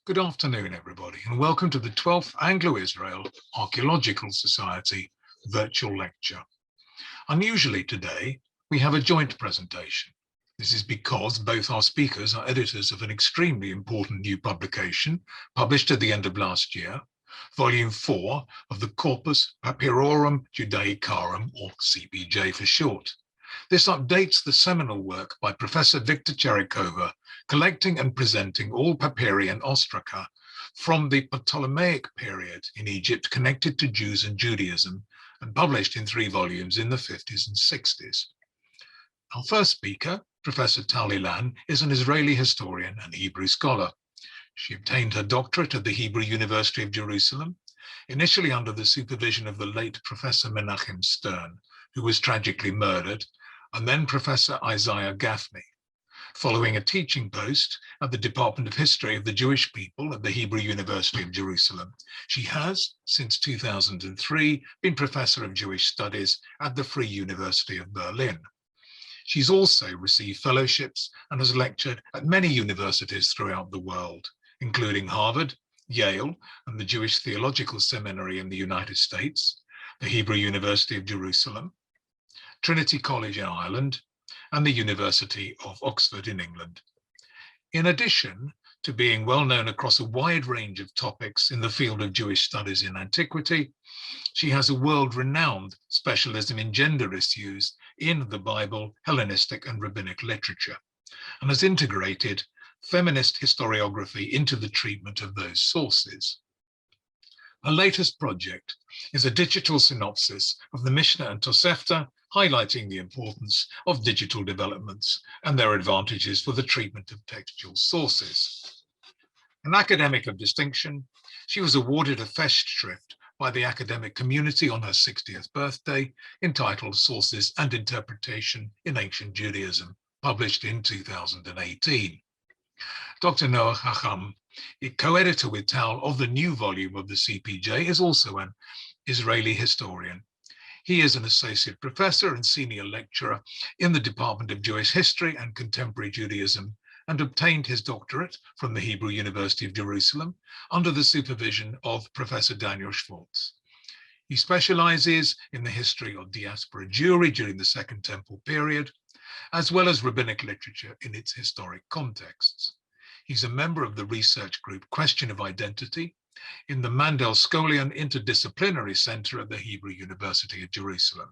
Good afternoon, everybody, and welcome to the 12th Anglo-Israel Archaeological Society virtual lecture. Unusually today, we have a joint presentation. This is because both our speakers are editors of an extremely important new publication published at the end of last year, Volume 4 of the Corpus Papyrorum Judaicarum, or CPJ for short. This updates the seminal work by Professor Victor Tcherikover, collecting and presenting all papyri and ostraca from the Ptolemaic period in Egypt connected to Jews and Judaism, and published in 3 volumes in the 50s and 60s. Our first speaker, Professor Tal Ilan, is an Israeli historian and Hebrew scholar. She obtained her doctorate at the Hebrew University of Jerusalem, initially under the supervision of the late Professor Menachem Stern, who was tragically murdered, and then Professor Isaiah Gaffney. Following a teaching post at the Department of History of the Jewish People at the Hebrew University of Jerusalem, she has, since 2003, been Professor of Jewish Studies at the Free University of Berlin. She's also received fellowships and has lectured at many universities throughout the world, including Harvard, Yale, and the Jewish Theological Seminary in the United States, the Hebrew University of Jerusalem, Trinity College in Ireland, and the University of Oxford in England. In addition to being well known across a wide range of topics in the field of Jewish studies in antiquity, she has a world-renowned specialism in gender issues in the Bible, Hellenistic, and rabbinic literature, and has integrated feminist historiography into the treatment of those sources. Her latest project is a digital synopsis of the Mishnah and Tosefta, highlighting the importance of digital developments and their advantages for the treatment of textual sources. An academic of distinction, she was awarded a Festschrift by the academic community on her 60th birthday, entitled Sources and Interpretation in Ancient Judaism, published in 2018. Dr. Noah HACHAM, co-editor with Tal of the new volume of the CPJ, is also an Israeli historian. He is an associate professor and senior lecturer in the Department of Jewish History and Contemporary Judaism, and obtained his doctorate from the Hebrew University of Jerusalem under the supervision of Professor Daniel Schwartz. He specializes in the history of diaspora Jewry during the Second Temple period, as well as rabbinic literature in its historic contexts. He's a member of the research group Question of Identity in the Mandel Scolian Interdisciplinary Center at the Hebrew University of Jerusalem,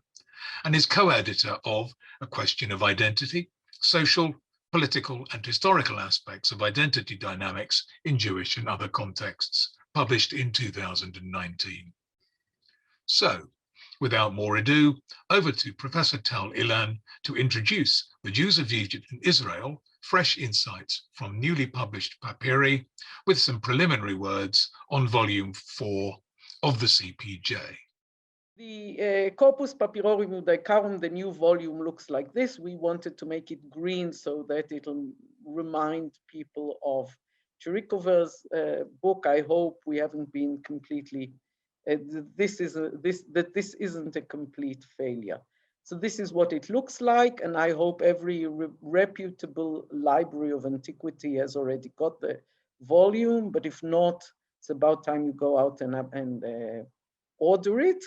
and is co-editor of A Question of Identity, Social, Political, and Historical Aspects of Identity Dynamics in Jewish and Other Contexts, published in 2019. So, without more ado, over to Professor Tal Ilan to introduce the Jews of Egypt and Israel, fresh insights from newly published papyri, with some preliminary words on Volume 4 of the CPJ. The Corpus Papyrorum Judaicarum, the new volume, looks like this. We wanted to make it green so that it'll remind people of Tcherikover's book. I hope we haven't been completely, this isn't a complete failure. So this is what it looks like, and I hope every reputable library of antiquity has already got the volume, but if not, it's about time you go out and order it.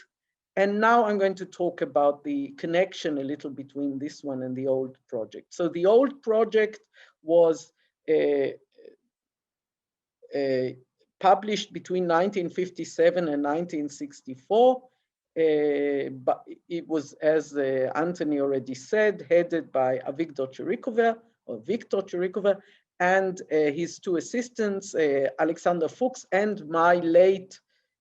And now I'm going to talk about the connection a little between this one and the old project. So the old project was published between 1957 and 1964. But it was, as Anthony already said, headed by Victor Tcherikover, and his 2 assistants, Alexander Fuchs and my late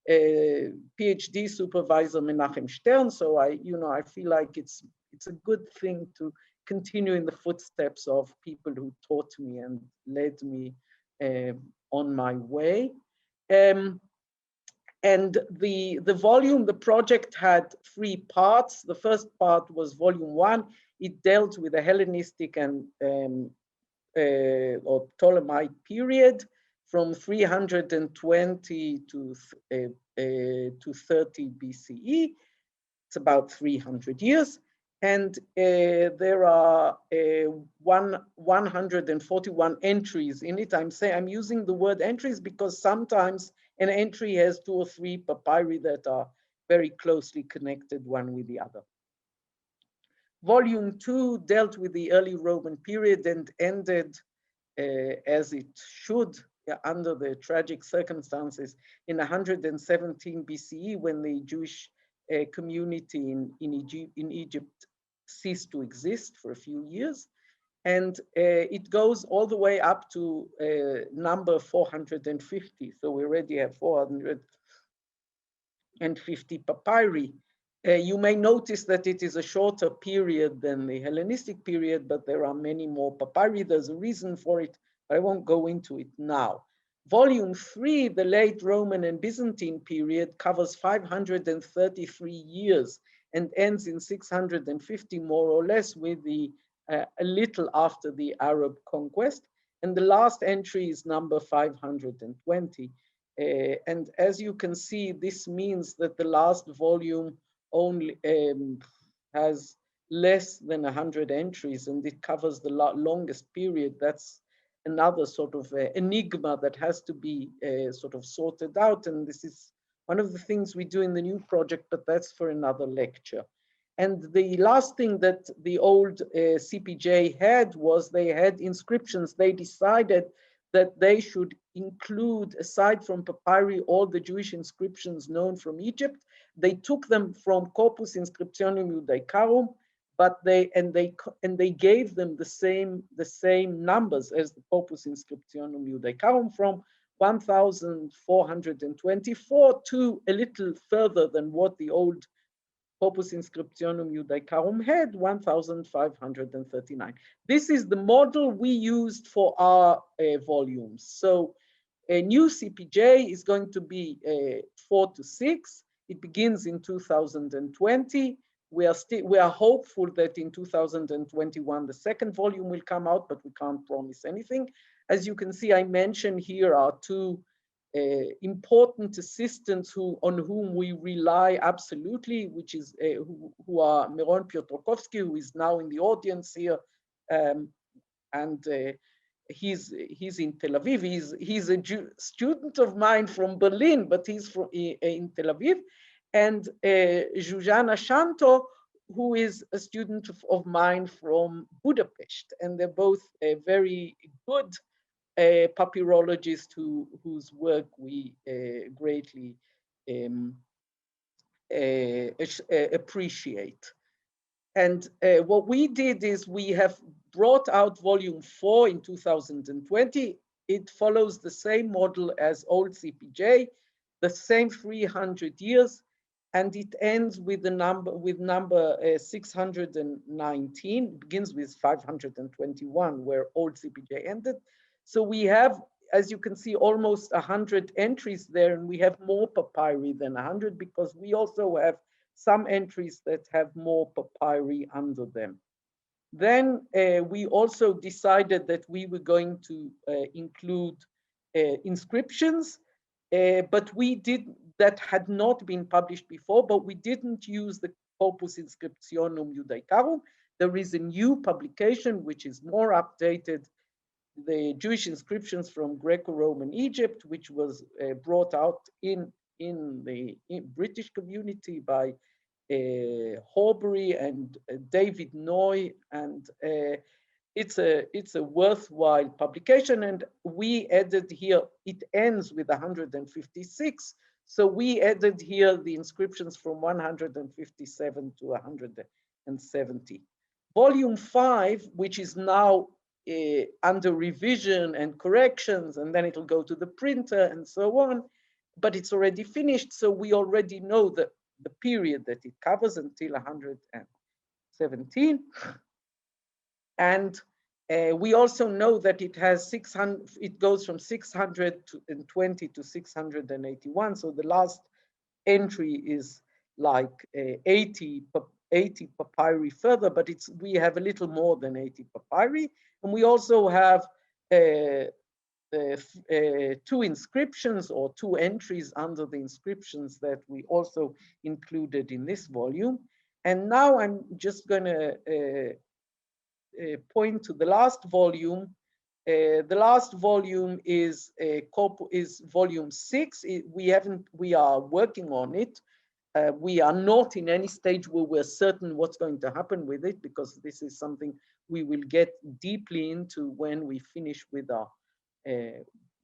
PhD supervisor Menachem Stern. So I feel like it's a good thing to continue in the footsteps of people who taught me and led me on my way. And the volume, the project had 3 parts. The first part was Volume 1. It dealt with the Hellenistic and or Ptolemaic period from 320 to 30 BCE. It's about 300 years. And there are 141 entries in it. I'm using the word entries because sometimes an entry has 2 or 3 papyri that are very closely connected one with the other. Volume 2 dealt with the early Roman period and ended as it should under the tragic circumstances in 117 BCE when the Jewish community in Egypt ceased to exist for a few years. And it goes all the way up to number 450. So we already have 450 papyri. You may notice that it is a shorter period than the Hellenistic period, but there are many more papyri. There's a reason for it. I won't go into it now. Volume 3, the late Roman and Byzantine period, covers 533 years and ends in 650 more or less with the a little after the Arab conquest. And the last entry is number 520. And as you can see, this means that the last volume only has less than 100 entries, and it covers the longest period. That's another sort of enigma that has to be sort of sorted out. And this is one of the things we do in the new project, but that's for another lecture. And the last thing that the old CPJ had was they had inscriptions. They decided that they should include, aside from papyri, all the Jewish inscriptions known from Egypt. They took them from Corpus Inscriptionum Judaicarum, but they gave them the same numbers as the Corpus Inscriptionum Judaicarum, from 1,424 to a little further than what the old Corpus Inscriptionum Judaicarum had, 1,539. This is the model we used for our volumes. So a new CPJ is going to be 4 to 6. It begins in 2020. We are hopeful that in 2021 the second volume will come out, but we can't promise anything. As you can see, I mentioned here are 2 important assistants on whom we rely absolutely, which is who are Miron Piotrkowski, who is now in the audience here, and he's in Tel Aviv. He's a student of mine from Berlin, but he's in Tel Aviv, and Zsuzsanna Shanto, who is a student of mine from Budapest, and they're both very good papyrologists whose work we greatly appreciate. And what we did is we have brought out volume 4 in 2020. It follows the same model as old CPJ, the same 300 years, and it ends with the number 619. It begins with 521, where old CPJ ended. So we have, as you can see, almost 100 entries there, and we have more papyri than 100 because we also have some entries that have more papyri under them. Then we also decided that we were going to include inscriptions, but that had not been published before, but we didn't use the Corpus Inscriptionum Judaicarum. There is a new publication which is more updated, the Jewish inscriptions from Greco-Roman Egypt, which was brought out in the British community by Horbury and David Noy, and it's a worthwhile publication. And we added here, it ends with 156, so we added here the inscriptions from 157 to 170. Volume 5, which is now under revision and corrections, and then it'll go to the printer and so on, but it's already finished, so we already know the period that it covers until 117. And we also know that it has 600, it goes from 620 to 681, so the last entry is like 80 papyri further, but we have a little more than 80 papyri. And we also have 2 inscriptions or 2 entries under the inscriptions that we also included in this volume. And now I'm just going to point to the last volume. The last volume is volume 6. We are working on it. We are not in any stage where we're certain what's going to happen with it, because this is something we will get deeply into when we finish with our,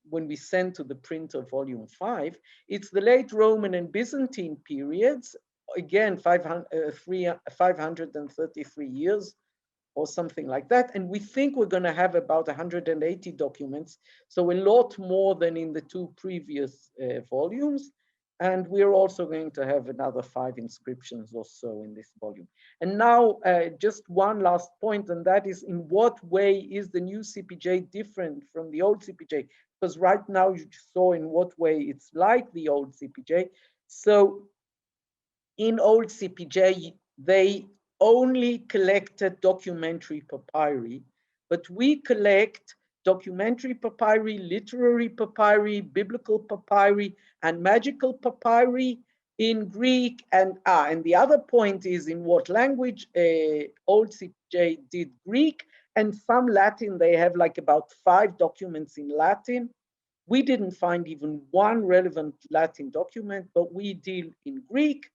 when we send to the printer volume 5. It's the late Roman and Byzantine periods, again, 533 years or something like that. And we think we're going to have about 180 documents, so a lot more than in the 2 previous volumes. And we're also going to have another 5 inscriptions or so in this volume. And now just one last point, and that is, in what way is the new CPJ different from the old CPJ? Because right now you saw in what way it's like the old CPJ. So in old CPJ, they only collected documentary papyri, but we collect documentary papyri, literary papyri, biblical papyri, and magical papyri in Greek. And the other point is in what language. Old CPJ did Greek and some Latin. They have like about 5 documents in Latin. We didn't find even one relevant Latin document, but we deal in Greek.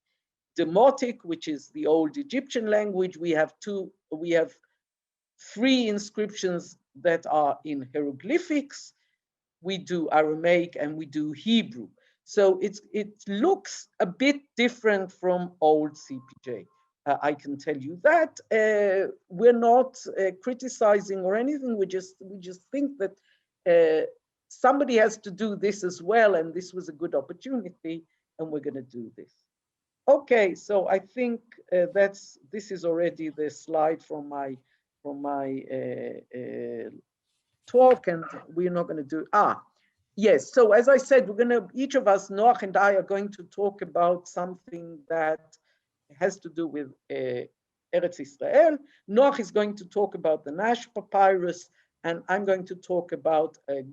Demotic, which is the old Egyptian language. We have 3 inscriptions that are in hieroglyphics. We do Aramaic and we do Hebrew. So it looks a bit different from old CPJ. I can tell you that. We're not criticizing or anything. We just think that somebody has to do this as well, and this was a good opportunity, and we're going to do this. Okay, so I think this is already the slide from my talk, and we're not going to do yes. So as I said, we're going to, each of us, Noach and I, are going to talk about something that has to do with Eretz Israel. Noach is going to talk about the Nash Papyrus, and I'm going to talk about a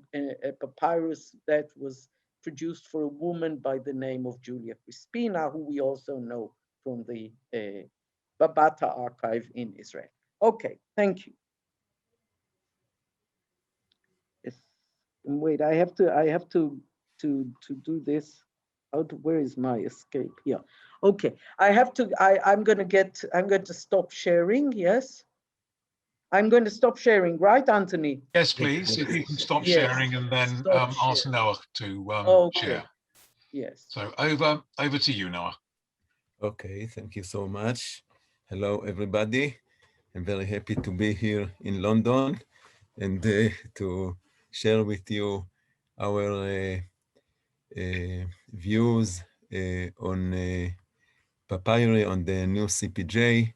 papyrus that was produced for a woman by the name of Julia Crispina, who we also know from the Babatha archive in Israel. Okay, thank you. Yes. Wait, I have to do this. Where is my escape? Here. Okay, I'm going to stop sharing. Yes. I'm going to stop sharing, right, Anthony? Yes, please. If you can stop sharing and then ask Noah to share. Yes. So over to you, Noah. Okay, thank you so much. Hello, everybody. I'm very happy to be here in London and to share with you our views on papyri, on the new CPJ.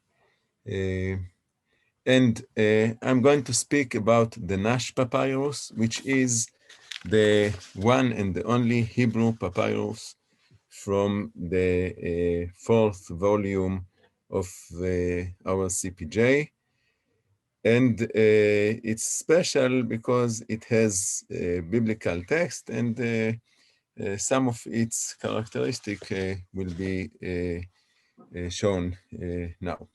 And I'm going to speak about the Nash Papyrus, which is the one and the only Hebrew papyrus from the 4th volume of our CPJ. And it's special because it has biblical text, and some of its characteristics will be shown now.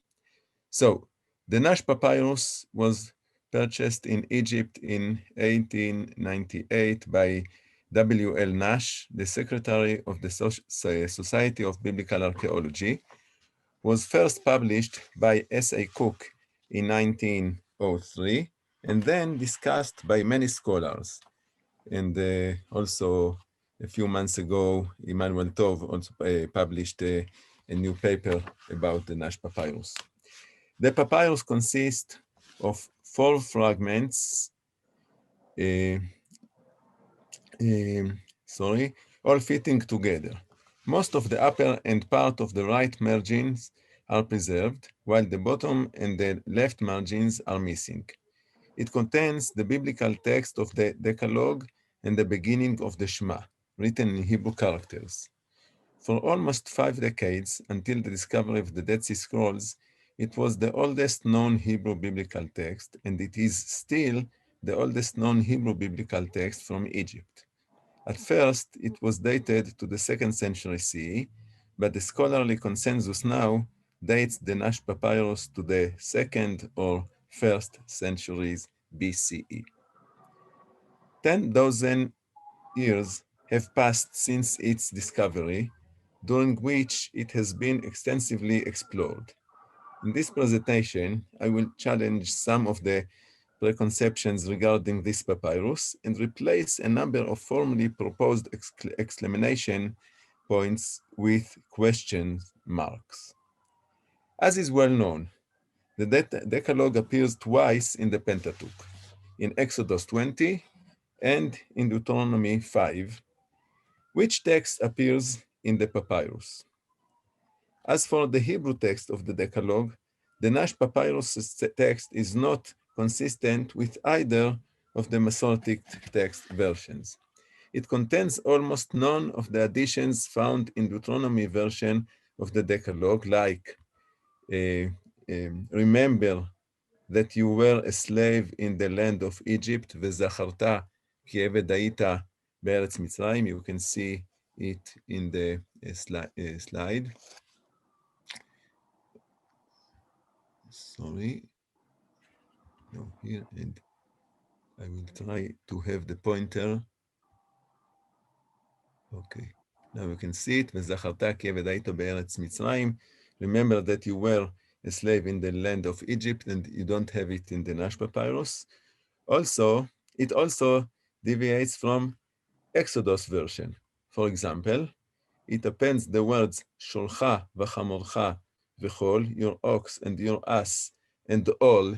So the Nash Papyrus was purchased in Egypt in 1898 by W.L. Nash, the secretary of the Society of Biblical Archaeology, was first published by S.A. Cook in 1903, and then discussed by many scholars. And also a few months ago, Emmanuel Tov also published a new paper about the Nash Papyrus. The papyrus consists of 4 fragments, all fitting together. Most of the upper and part of the right margins are preserved, while the bottom and the left margins are missing. It contains the biblical text of the Decalogue and the beginning of the Shema, written in Hebrew characters. For almost 5 decades, until the discovery of the Dead Sea Scrolls, it was the oldest known Hebrew biblical text, and it is still the oldest known Hebrew biblical text from Egypt. At first, it was dated to the 2nd century CE, but the scholarly consensus now dates the Nash Papyrus to the 2nd or 1st centuries BCE. 10,000 years have passed since its discovery, during which it has been extensively explored. In this presentation, I will challenge some of the preconceptions regarding this papyrus and replace a number of formally proposed exclamation points with question marks. As is well known, the Decalogue appears twice in the Pentateuch, in Exodus 20 and in Deuteronomy 5, which text appears in the papyrus. As for the Hebrew text of the Decalogue, the Nash Papyrus text is not consistent with either of the Masoretic text versions. It contains almost none of the additions found in Deuteronomy version of the Decalogue, like remember that you were a slave in the land of Egypt, וזכרת כי עבד היית בארץ מצרים. You can see it in the slide. Sorry. No, here, and I will try to have the pointer. Okay, now you can see it. וזכרת כי עבד היית בארץ מצרים. Remember that you were a slave in the land of Egypt, and you don't have it in the Nash Papyrus. Also, it also deviates from Exodus version. For example, it appends the words שולך וחמורך וכל, your ox and your ass, and all,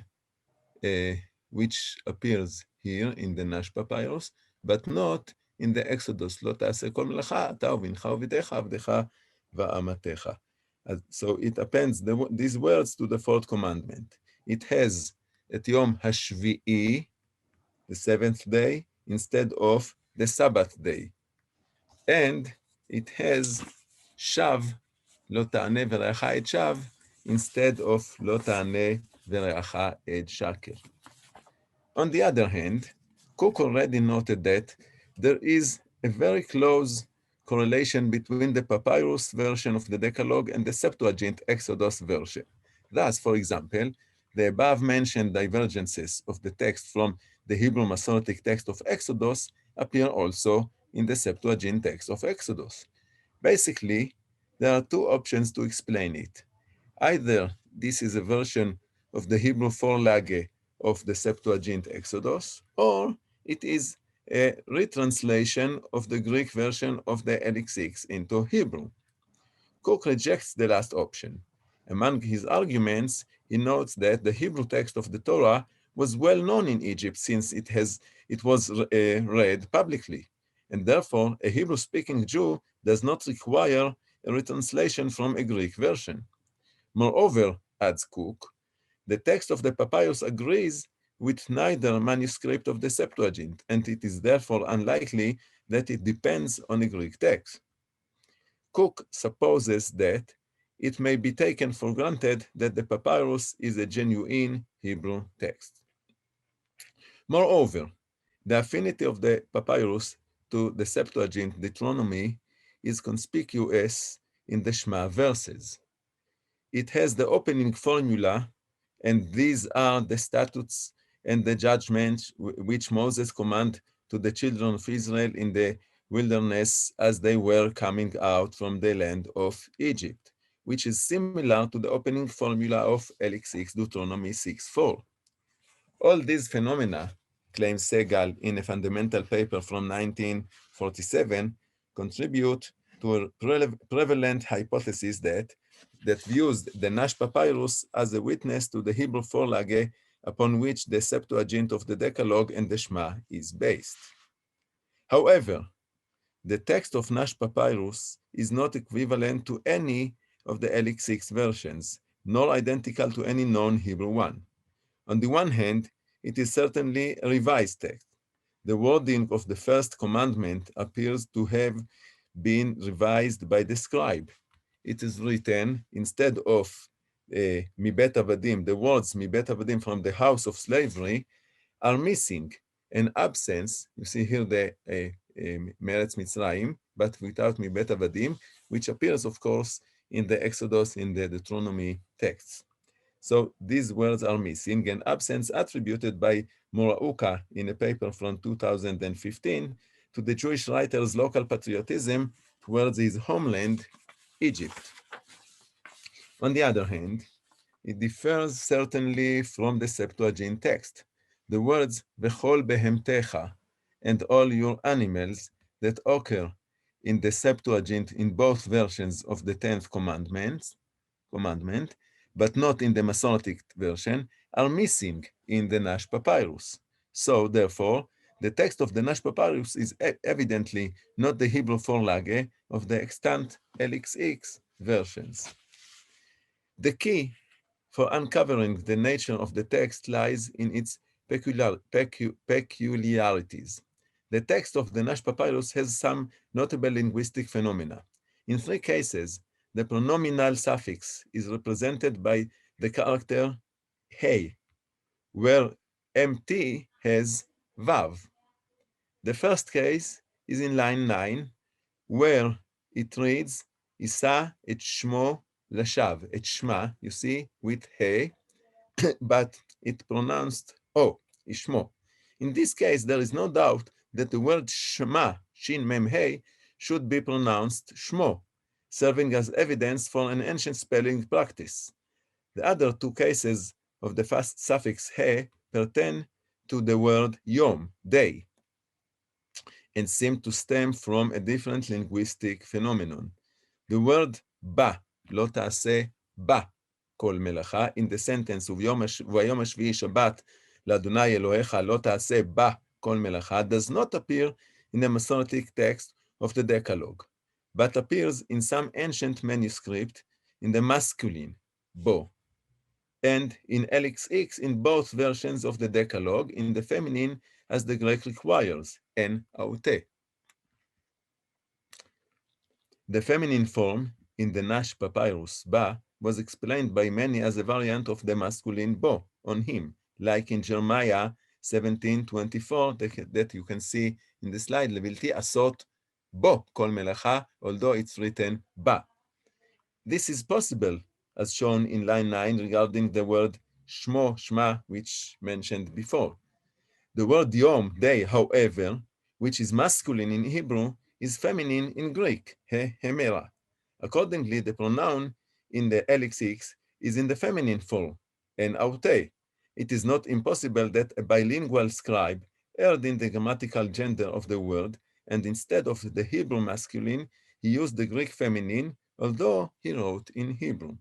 which appears here in the Nash Papyrus, but not in the Exodus. לא תעשה כל מלאכה, אתה ובנך ובתך, עבדך ואמתך. So it appends these words to the 4th commandment. It has את יום השביעי, the 7th day, instead of the Sabbath day. And it has שב, לא תענה ורעך את שב, instead of לא תענה ורעך את שקר. On the other hand, Cook already noted that there is a very close correlation between the papyrus version of the Decalogue and the Septuagint Exodus version. Thus, for example, the above-mentioned divergences of the text from the Hebrew Masoretic text of Exodus appear also in the Septuagint text of Exodus. Basically, there are two options to explain it. Either this is a version of the Hebrew Vorlage of the Septuagint Exodus, or it is a retranslation of the Greek version of the LX6 into Hebrew. Cook rejects the last option. Among his arguments, he notes that the Hebrew text of the Torah was well known in Egypt since it was read publicly, and therefore a Hebrew-speaking Jew does not require a retranslation from a Greek version. Moreover, adds Cook, the text of the papyrus agrees with neither manuscript of the Septuagint, and it is therefore unlikely that it depends on a Greek text. Cook supposes that it may be taken for granted that the papyrus is a genuine Hebrew text. Moreover, the affinity of the papyrus to the Septuagint Deuteronomy is conspicuous in the Shema verses. It has the opening formula, and these are the statutes and the judgments which Moses commanded to the children of Israel in the wilderness as they were coming out from the land of Egypt, which is similar to the opening formula of LX6, Deuteronomy 6:4. All these phenomena, claims Segal in a fundamental paper from 1947, contribute to a prevalent hypothesis that views the Nash Papyrus as a witness to the Hebrew Vorlage upon which the Septuagint of the Decalogue and the Shema is based. However, the text of Nash Papyrus is not equivalent to any of the LX6 versions, nor identical to any known Hebrew one. On the one hand, it is certainly a revised text. The wording of the 1st commandment appears to have been revised by the scribe. It is written, instead of Mibet Avadim, the words Mibet Avadim, from the house of slavery, are missing. An absence, you see here the Meretz Mitzrayim, but without Mibet Avadim, which appears, of course, in the Exodus, in the Deuteronomy texts. So these words are missing, and absence attributed by Morauka in a paper from 2015 to the Jewish writer's local patriotism towards his homeland, Egypt. On the other hand, it differs certainly from the Septuagint text. The words "v'chol behemtecha" and all your animals that occur in the Septuagint in both versions of the 10th commandment, but not in the Masoretic version, are missing in the Nash Papyrus. So therefore, the text of the Nash Papyrus is evidently not the Hebrew Vorlage of the extant LXX versions. The key for uncovering the nature of the text lies in its peculiarities. The text of the Nash Papyrus has some notable linguistic phenomena. In 3 cases, the pronominal suffix is represented by the character hey, where MT has vav. The first case is in line 9, where it reads, Isa et shmo lashav, et shma, you see, with hey, but it pronounced O, ishmo. In this case, there is no doubt that the word shema, shin mem hey, should be pronounced shmo, serving as evidence for an ancient spelling practice. The other 2 cases of the fast suffix he pertain to the word yom, day, and seem to stem from a different linguistic phenomenon. The word ba, lo ta'aseh ba, kol melacha, in the sentence v'yom hashvi'i shabbat l'Adonai Elohecha lo ta'aseh ba kol melacha does not appear in the Masoretic text of the Decalogue, but appears in some ancient manuscript in the masculine, bo, and in LXX in both versions of the Decalogue in the feminine as the Greek requires, en aute. The feminine form in the Nash Papyrus, ba, was explained by many as a variant of the masculine bo, on him, like in Jeremiah 17:24 that you can see in the slide, Levilti asot bo kol melacha, although it's written ba. This is possible, as shown in line 9 regarding the word shmo, shma, which mentioned before. The word yom, day, however, which is masculine in Hebrew, is feminine in Greek, hemera. Accordingly, the pronoun in the LXX is in the feminine form, en aute. It is not impossible that a bilingual scribe erred in the grammatical gender of the word, and instead of the Hebrew masculine, he used the Greek feminine, although he wrote in Hebrew.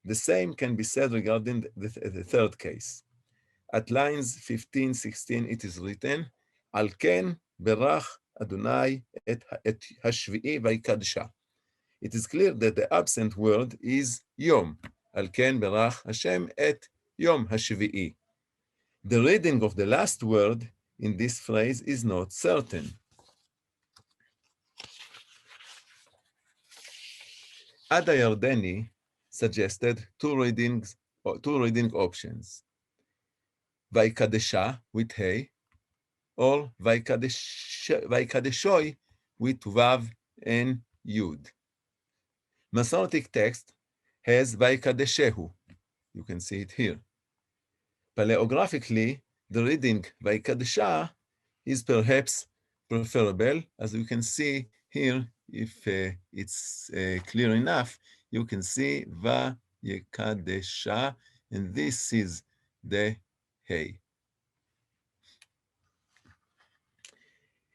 The same can be said regarding the 3rd case. At lines 15-16, it is written, Al ken berach Adonai et hashvi'i vaykadsha. It is clear that the absent word is yom. Al ken berach Hashem et yom hashvi'i. The reading of the last word in this phrase is not certain. Ada Yardeni suggested two reading options. Vaykadesha with hey, or Vaykadeshoi with vav and yud. Masoretic text has Vaykadeshehu. You can see it here. Paleographically, the reading Vaykadesha is perhaps preferable. As you can see here, if it's clear enough, you can see Vayekadesha, and this is the hey.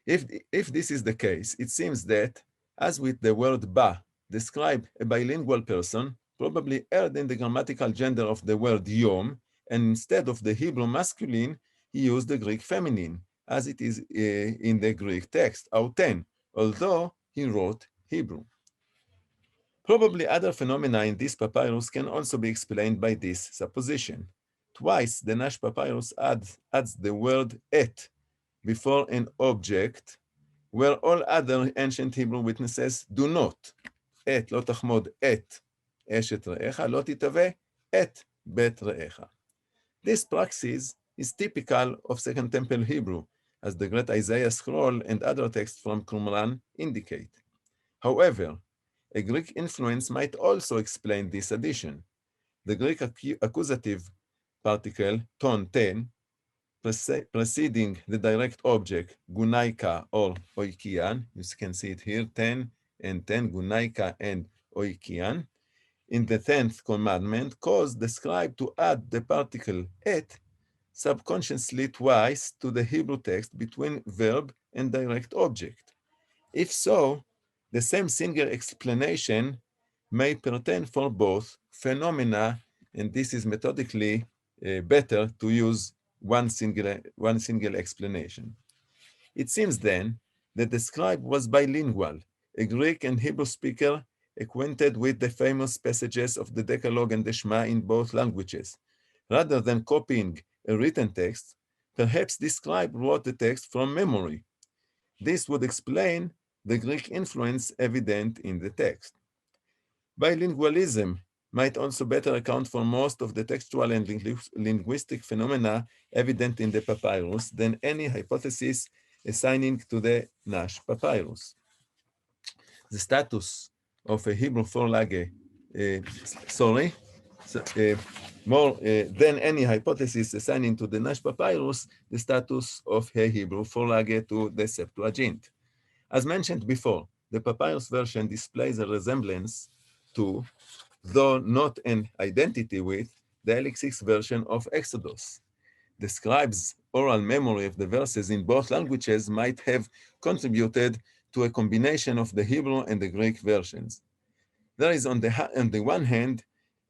If this is the case, it seems that, as with the word ba, describe a bilingual person, probably erred in the grammatical gender of the word yom, and instead of the Hebrew masculine, he used the Greek feminine, as it is in the Greek text, auten, although he wrote Hebrew. Probably other phenomena in this papyrus can also be explained by this supposition. Twice, the Nash Papyrus adds the word et before an object, where all other ancient Hebrew witnesses do not. Et, לא תחמוד את אשת רעך, לא תתהווה את בית רעך. This praxis is typical of Second Temple Hebrew, as the great Isaiah scroll and other texts from Qumran indicate. However, A Greek influence might also explain this addition. The Greek accusative particle, ton ten, preceding the direct object, gunaika or oikian, you can see it here, 10 and 10, gunaika and oikian, in the 10th commandment, caused the scribe to add the particle et subconsciously twice to the Hebrew text between verb and direct object. If so, the same single explanation may pertain for both phenomena, and this is methodically better to use one single explanation. It seems then that the scribe was bilingual, a Greek and Hebrew speaker acquainted with the famous passages of the Decalogue and the Shema in both languages. Rather than copying a written text, perhaps this scribe wrote the text from memory. This would explain the Greek influence evident in the text. Bilingualism might also better account for most of the textual and linguistic phenomena evident in the papyrus than any hypothesis assigning to the Nash Papyrus. The status of a Hebrew four-lage, more than any hypothesis assigning to the Nash Papyrus, the status of a Hebrew four-lage to the Septuagint. As mentioned before, the papyrus version displays a resemblance to, though not an identity with, the LX6 version of Exodus. The scribe's oral memory of the verses in both languages might have contributed to a combination of the Hebrew and the Greek versions. There is on the one hand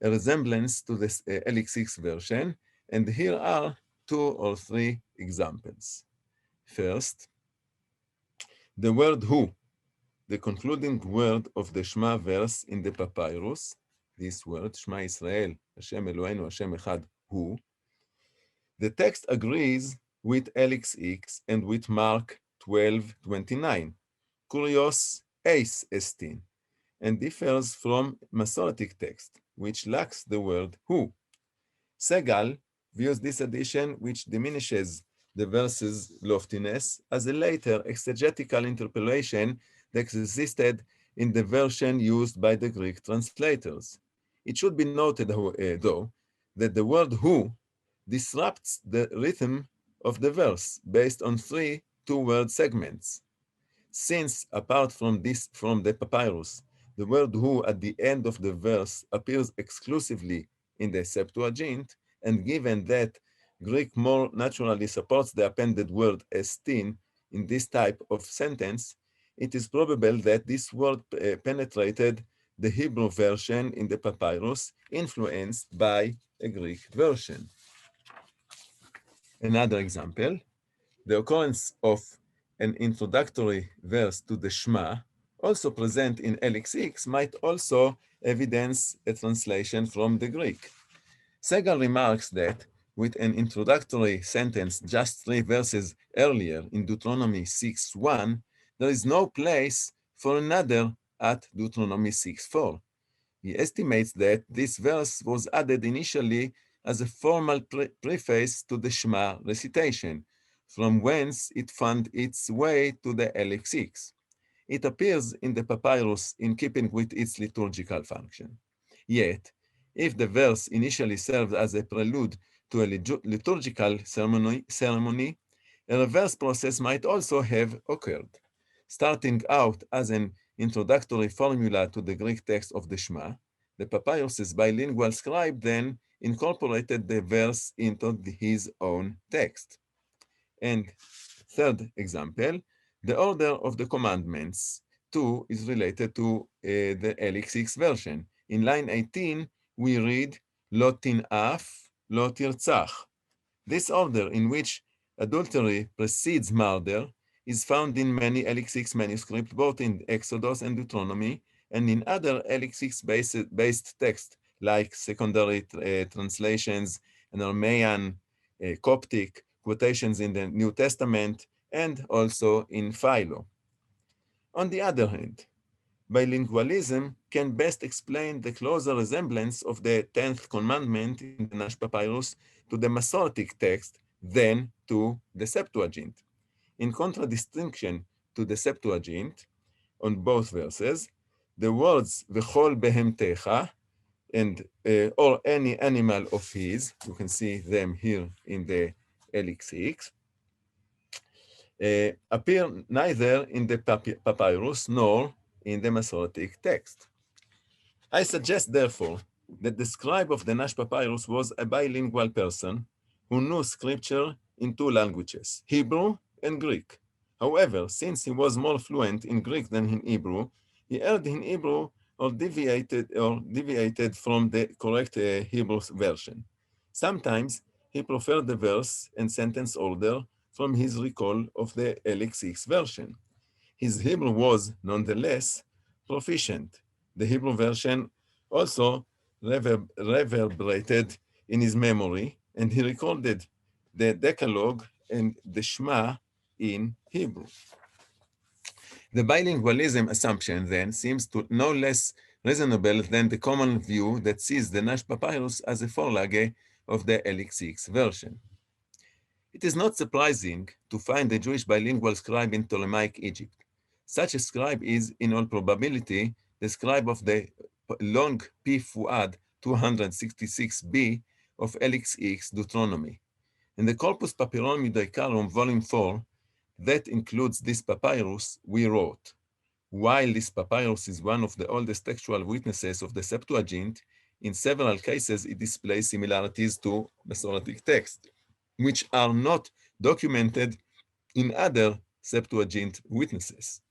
a resemblance to the LX6 version, and here are 2 or 3 examples. First, the word who, the concluding word of the Shema verse in the papyrus, this word, Shema Israel, Hashem Eloheinu, Hashem Echad, Hu, the text agrees with LXX and with Mark 12:29, Kurios eis estin, and differs from Masoretic text, which lacks the word who. Segal views this addition, which diminishes the verse's loftiness, as a later exegetical interpolation that existed in the version used by the Greek translators. It should be noted, though, that the word who disrupts the rhythm of the verse based on 3 two-word segments. Since, apart from the papyrus, the word who at the end of the verse appears exclusively in the Septuagint, and given that Greek more naturally supports the appended word estin in this type of sentence, it is probable that this word penetrated the Hebrew version in the papyrus, influenced by a Greek version. Another example, the occurrence of an introductory verse to the Shema, also present in LXX, might also evidence a translation from the Greek. Segal remarks that with an introductory sentence just 3 verses earlier in Deuteronomy 6:1, there is no place for another at Deuteronomy 6:4. He estimates that this verse was added initially as a formal preface to the Shema recitation, from whence it found its way to the LXX. It appears in the papyrus in keeping with its liturgical function. Yet, if the verse initially served as a prelude to a liturgical ceremony, a reverse process might also have occurred. Starting out as an introductory formula to the Greek text of the Shema, the papyrus's bilingual scribe then incorporated the verse into his own text. And third example, the order of the commandments too is related to the LXX version. In line 18, we read, Lo tin'af, lo tirtzach. This order, in which adultery precedes murder, is found in many LXX manuscripts, both in Exodus and Deuteronomy, and in other LXX-based texts, like secondary translations in Armenian, Coptic, quotations in the New Testament, and also in Philo. On the other hand, bilingualism can best explain the closer resemblance of the 10th commandment in the Nash Papyrus to the Masoretic text than to the Septuagint. In contradistinction to the Septuagint on both verses, the words v'chol behemtecha and or any animal of his, you can see them here in the LXX, appear neither in the papyrus nor in the Masoretic text. I suggest, therefore, that the scribe of the Nash Papyrus was a bilingual person who knew scripture in two languages, Hebrew and Greek. However, since he was more fluent in Greek than in Hebrew, he erred in Hebrew or deviated from the correct Hebrew version. Sometimes he preferred the verse and sentence order from his recall of the LXX version. His Hebrew was nonetheless proficient. The Hebrew version also reverberated in his memory, and he recorded the Decalogue and the Shema in Hebrew. The bilingualism assumption then seems to no less reasonable than the common view that sees the Nash Papyrus as a forelage of the LXX version. It is not surprising to find a Jewish bilingual scribe in Ptolemaic Egypt. Such a scribe is, in all probability, the scribe of the long P. Fuad 266b of LXX Deuteronomy. In the Corpus Papyrorum Judaicarum, Volume 4, that includes this papyrus, we wrote, while this papyrus is one of the oldest textual witnesses of the Septuagint, in several cases it displays similarities to Masoretic text, which are not documented in other Septuagint witnesses.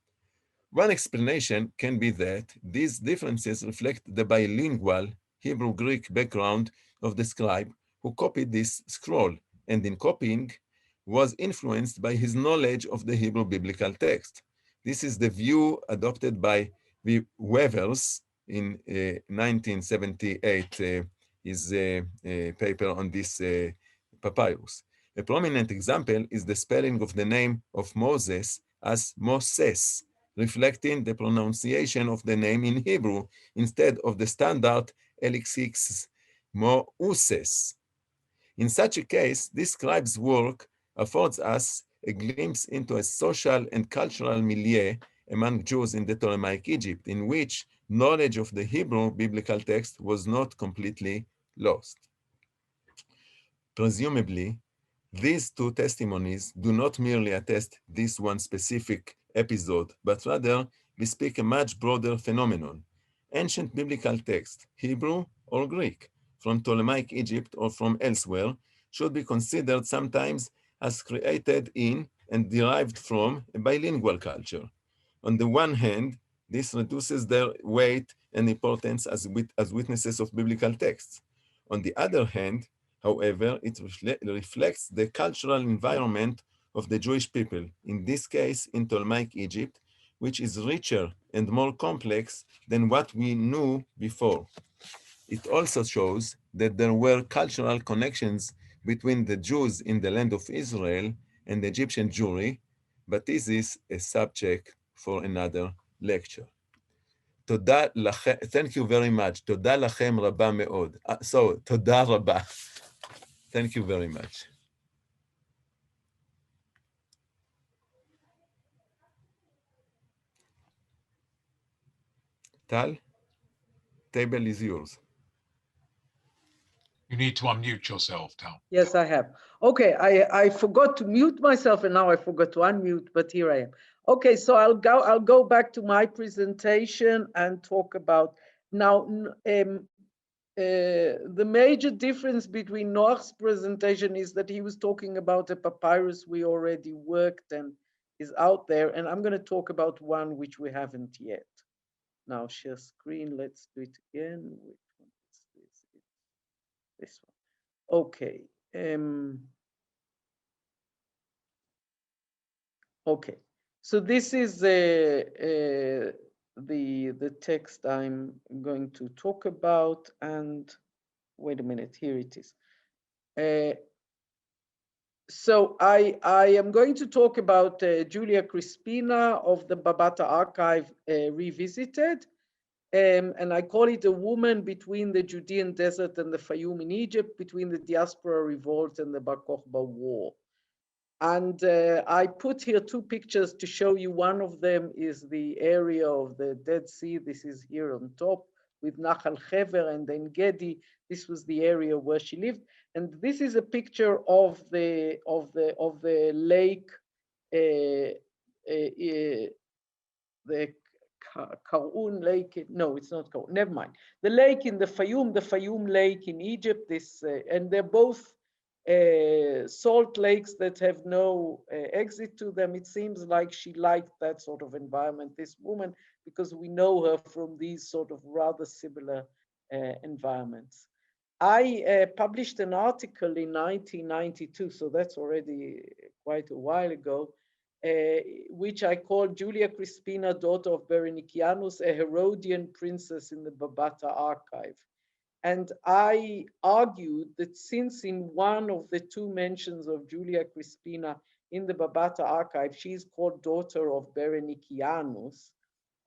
One explanation can be that these differences reflect the bilingual Hebrew-Greek background of the scribe who copied this scroll, and in copying was influenced by his knowledge of the Hebrew biblical text. This is the view adopted by the Wevers in 1978, his paper on this papyrus. A prominent example is the spelling of the name of Moses as Moses, reflecting the pronunciation of the name in Hebrew instead of the standard LXX Moses. In such a case, this scribe's work affords us a glimpse into a social and cultural milieu among Jews in the Ptolemaic Egypt, in which knowledge of the Hebrew biblical text was not completely lost. Presumably, these two testimonies do not merely attest this one specific episode, but rather bespeak a much broader phenomenon. Ancient biblical text, Hebrew or Greek, from Ptolemaic Egypt or from elsewhere, should be considered sometimes as created in and derived from a bilingual culture. On the one hand, this reduces their weight and importance as witnesses of biblical texts. On the other hand, however, it reflects the cultural environment of the Jewish people, in this case in Ptolemaic Egypt, which is richer and more complex than what we knew before. It also shows that there were cultural connections between the Jews in the land of Israel and the Egyptian Jewry, but this is a subject for another lecture. Thank you very much. תודה לכם רבה מאוד. So, תודה רבה. Thank you very much. Tal, table is yours. You need to unmute yourself, Tal. Yes, I have. Okay, I forgot to mute myself and now I forgot to unmute, but here I am. Okay, so I'll go back to my presentation and talk about now the major difference between Noach's presentation is that he was talking about a papyrus we already worked and is out there, and I'm going to talk about one which we haven't yet. Now share screen, let's do it again. Which one is this? This one. Okay. Okay. So this is the text I'm going to talk about, and wait a minute, here it is. So I am going to talk about Julia Crispina of the Babatha archive revisited. And I call it a woman between the Judean Desert and the Fayum in Egypt, between the diaspora revolt and the Bar Kokhba war. And I put here two pictures to show you. One of them is the area of the Dead Sea. This is here on top with Nachal Hever and then Gedi. This was the area where she lived. And this is a picture of the lake, the Karun Lake. No, it's not Karun. Never mind. The lake in the Fayum Lake in Egypt. This and they're both salt lakes that have no exit to them. It seems like she liked that sort of environment, this woman, because we know her from these sort of rather similar environments. I published an article in 1992, so that's already quite a while ago, which I called Julia Crispina, daughter of Berenicianus, a Herodian princess in the Babatha archive. And I argued that since in one of the two mentions of Julia Crispina in the Babatha archive, she is called daughter of Berenicianus,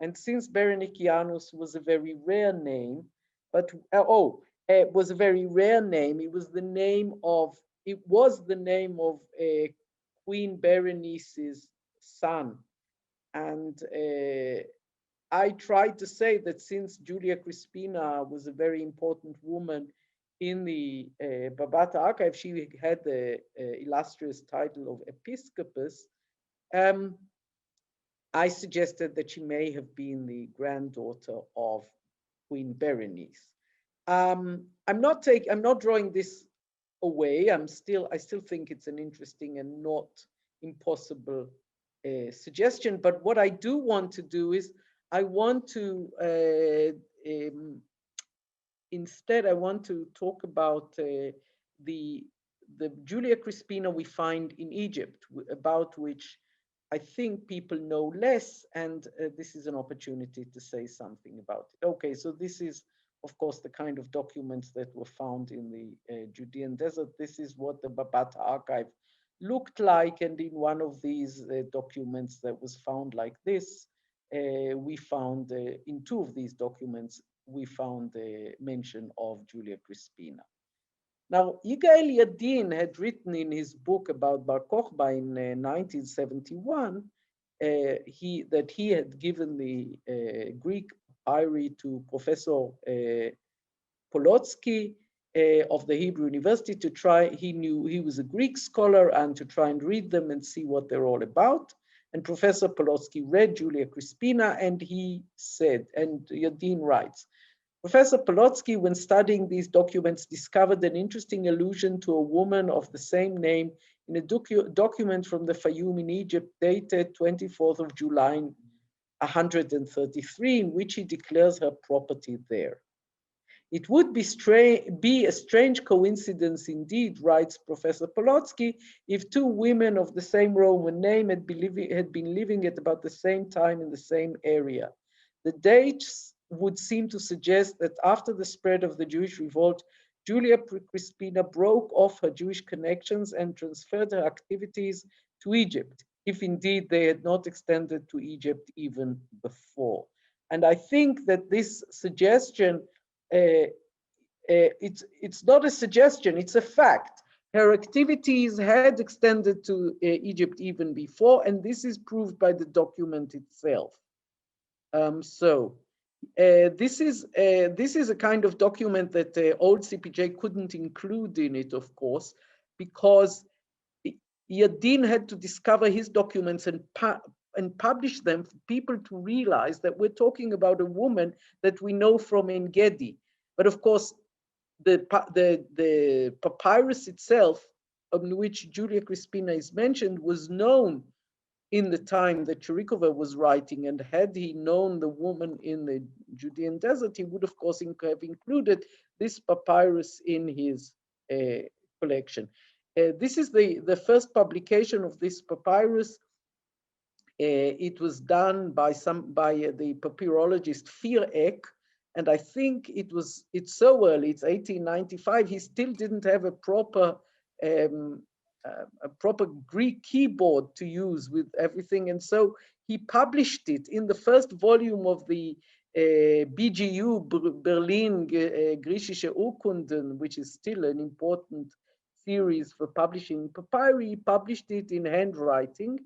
and since Berenicianus was a very rare name, but it was a very rare name. It was the name of Queen Berenice's son, and I tried to say that since Julia Crispina was a very important woman in the Babatha archive, she had the illustrious title of Episcopus. I suggested that she may have been the granddaughter of Queen Berenice. I'm not drawing this away. I still think it's an interesting and not impossible suggestion. But what I do want to do is I want to instead I want to talk about the Julia Crispina we find in Egypt, about which I think people know less, and this is an opportunity to say something about it. Okay, so this is, of course, the kind of documents that were found in the Judean Desert. This is what the Babatha archive looked like, and in one of these documents that was found like this, we found, in two of these documents, we found the mention of Julia Crispina. Now, Yigael Yadin had written in his book about Bar Kokhba in 1971 that he had given the Greek papyri to Professor Polotsky of the Hebrew University to try. He knew he was a Greek scholar, and to try and read them and see what they're all about. And Professor Polotsky read Julia Crispina, and he said, and Yadin writes, Professor Polotsky, when studying these documents, discovered an interesting allusion to a woman of the same name in a document from the Fayum in Egypt, dated 24th of July, 133, in which he declares her property there. It would be a strange coincidence indeed, writes Professor Polotsky, if two women of the same Roman name had been living at about the same time in the same area. The dates would seem to suggest that after the spread of the Jewish revolt, Julia Crispina broke off her Jewish connections and transferred her activities to Egypt, if indeed they had not extended to Egypt even before. And I think that this suggestion, it's not a suggestion, it's a fact. Her activities had extended to Egypt even before, and this is proved by the document itself. This is a kind of document that old CPJ couldn't include in it, of course, because Yadin had to discover his documents and publish them for people to realize that we're talking about a woman that we know from En-Gedi. But of course, the papyrus itself, on which Julia Crispina is mentioned, was known in the time that Tcherikover was writing, and had he known the woman in the Judean Desert, he would, of course, have included this papyrus in his collection. This is the first publication of this papyrus. It was done by the papyrologist Fir Ek, and I think it's so early, it's 1895, he still didn't have a proper Greek keyboard to use with everything. And so he published it in the first volume of the BGU, Berlin Griechische Urkunden, which is still an important series for publishing papyri. He published it in handwriting.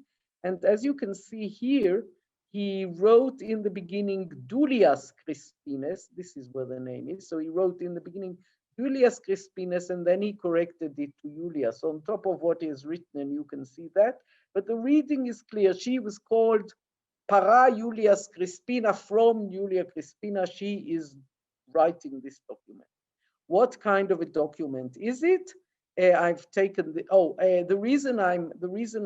And as you can see here, he wrote in the beginning Julias Crispines. This is where the name is. So he wrote in the beginning Julias Crispines, and then he corrected it to Julia. So on top of what is written, and you can see that. But the reading is clear. She was called Para Julias Crispina, from Julia Crispina. She is writing this document. What kind of a document is it? I've taken the reason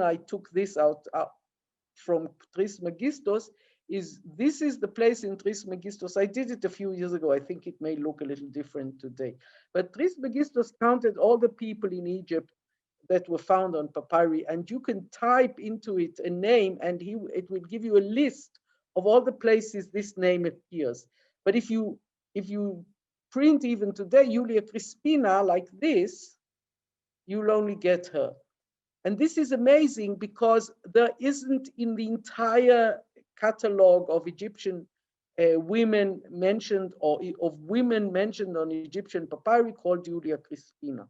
I took this out from Trismegistus is this is the place in Trismegistus. I did it a few years ago. I think it may look a little different today. But Trismegistus counted all the people in Egypt that were found on papyri, and you can type into it a name, and it will give you a list of all the places this name appears. But if you print even today Julia Crispina like this, you'll only get her. And this is amazing because there isn't in the entire catalog of Egyptian women mentioned, or of women mentioned on Egyptian papyri, called Julia Crispina.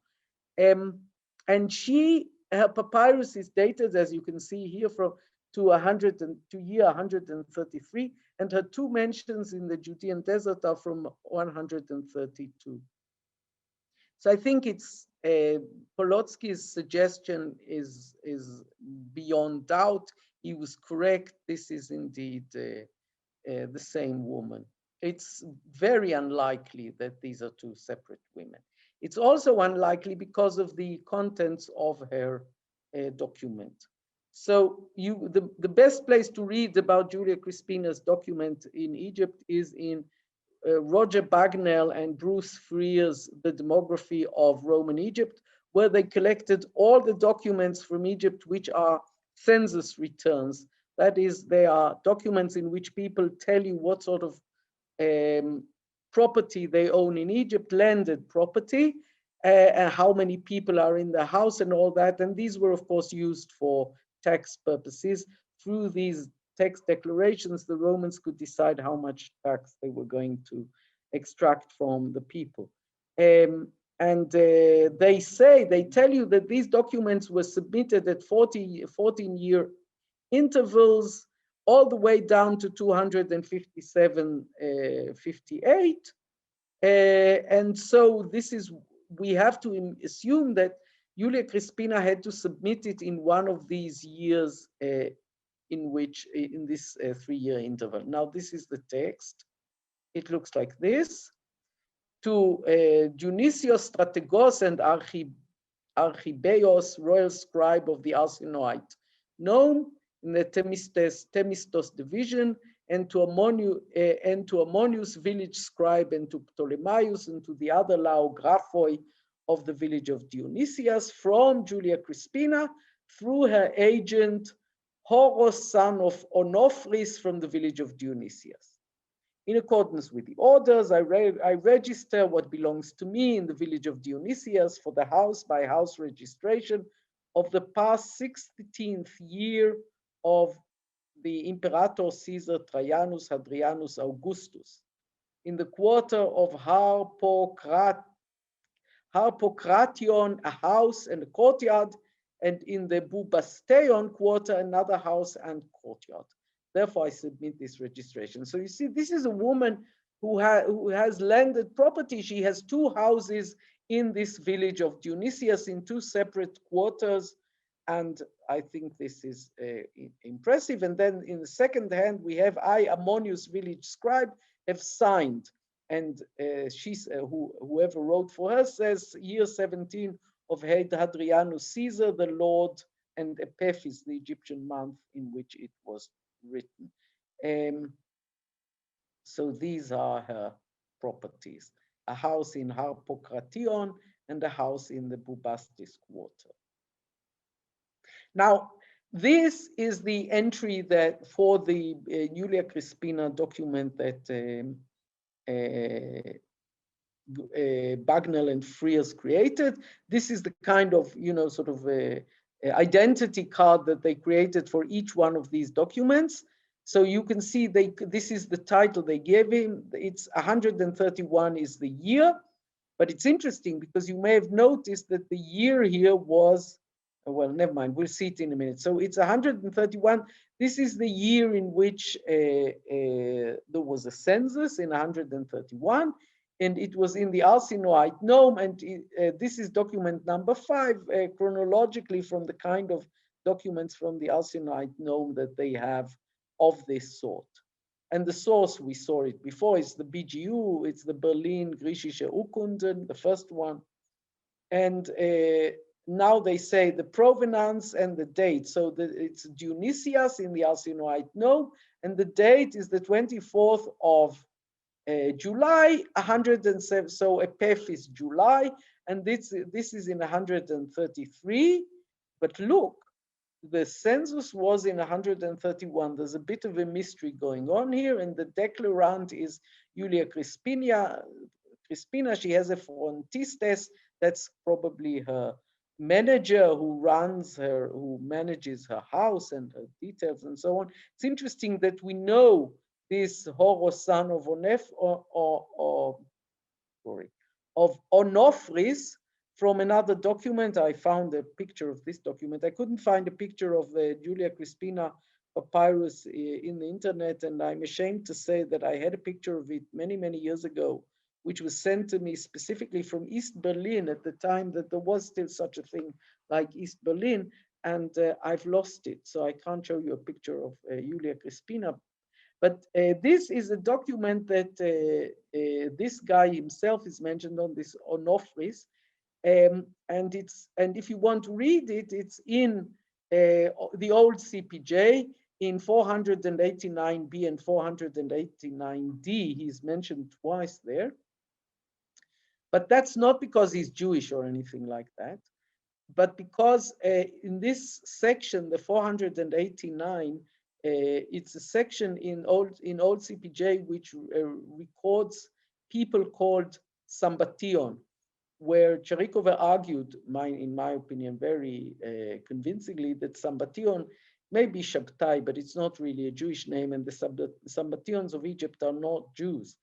And her papyrus is dated, as you can see here, to year 133, and her two mentions in the Judean Desert are from 132. So I think it's Polotsky's suggestion is beyond doubt. He was correct. This is indeed the same woman. It's very unlikely that these are two separate women. It's also unlikely because of the contents of her document. So the best place to read about Julia Crispina's document in Egypt is in Roger Bagnell and Bruce Freer's The Demography of Roman Egypt, where they collected all the documents from Egypt which are census returns. That is, they are documents in which people tell you what sort of property they own in Egypt, landed property, and how many people are in the house and all that. And these were, of course, used for tax purposes. Through these tax declarations, the Romans could decide how much tax they were going to extract from the people. They tell you that these documents were submitted at 14-year intervals, all the way down to 257-58. And so we have to assume that Julia Crispina had to submit it in one of these years in this 3-year interval. Now, this is the text. It looks like this. To Dionysios Strategos and Archibeos, royal scribe of the Arsinoite Nome, in the Themistos division, and to Ammonius, village scribe, and to Ptolemaeus, and to the other Laographoi of the village of Dionysius, from Julia Crispina through her agent Horos, son of Onofris, from the village of Dionysius. In accordance with the orders, I register what belongs to me in the village of Dionysius for the house-by-house registration of the past 16th year of the Imperator Caesar Trajanus Hadrianus Augustus, in the quarter of Harpocration, a house and a courtyard, and in the Bubasteion quarter, another house and courtyard. Therefore, I submit this registration. So you see, this is a woman who has landed property. She has 2 houses in this village of Dionysius in 2 separate quarters. And I think this is impressive. And then in the second hand, we have Ammonius, village scribe, have signed. And whoever wrote for her says, year 17 of Hadrianus Caesar, the Lord, and Epiphis, the Egyptian month in which it was written. So these are her properties: a house in Harpocration and a house in the Bubastis quarter. Now, this is the entry that for the Julia Crispina document that Bagnell and Freers created. This is the kind of, sort of identity card that they created for each one of these documents. So you can see this is the title they gave him. It's 131 is the year. But it's interesting because you may have noticed that the year here was, well, never mind, we'll see it in a minute. So it's 131. This is the year in which there was a census in 131, and it was in the Arsinoite Nome, and this is document number 5, chronologically from the kind of documents from the Arsinoite Nome that they have of this sort. And the source, we saw it before, is the BGU, it's the Berlin Griechische Urkunden, the first one. And now they say the provenance and the date. So it's Dionysius in the Arsinoite Nome, and the date is the 24th of July, 107. So Epiph is July, and this is in 133. But look, the census was in 131. There's a bit of a mystery going on here, and the declarant is Julia Crispina. She has a frontistes, that's probably her manager who manages her house and her details and so on. It's interesting that we know this Horos, son of Onofris, from another document. I found a picture of this document. I couldn't find a picture of the Julia Crispina papyrus in the internet, and I'm ashamed to say that I had a picture of it many, many years ago, which was sent to me specifically from East Berlin at the time that there was still such a thing like East Berlin, and I've lost it. So I can't show you a picture of Julia Crispina. But this is a document that this guy himself is mentioned on, this Onofris. And if you want to read it, it's in the old CPJ in 489b and 489d. He's mentioned twice there. But that's not because he's Jewish or anything like that, but because in this section, the 489, it's a section in old CPJ which records people called Sambation, where Tcherikover argued, in my opinion, very convincingly, that Sambation may be Shabtai, but it's not really a Jewish name, and the Sambations of Egypt are not Jews.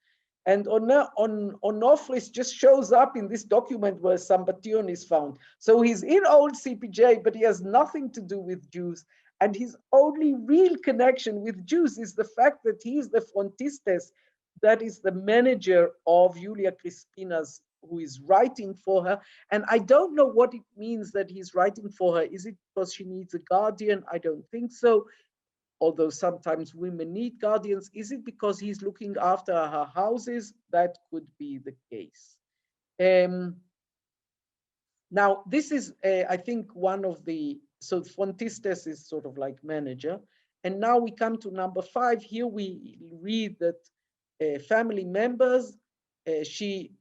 And Onofris just shows up in this document where Sambation is found. So he's in old CPJ, but he has nothing to do with Jews. And his only real connection with Jews is the fact that he is the frontistes, that is the manager of Julia Crispina's, who is writing for her. And I don't know what it means that he's writing for her. Is it because she needs a guardian? I don't think so, although sometimes women need guardians. Is it because he's looking after her houses? That could be the case. Now, this is, I think, one of the, so frontistes is sort of like manager. And now we come to number 5. Here we read that family members, she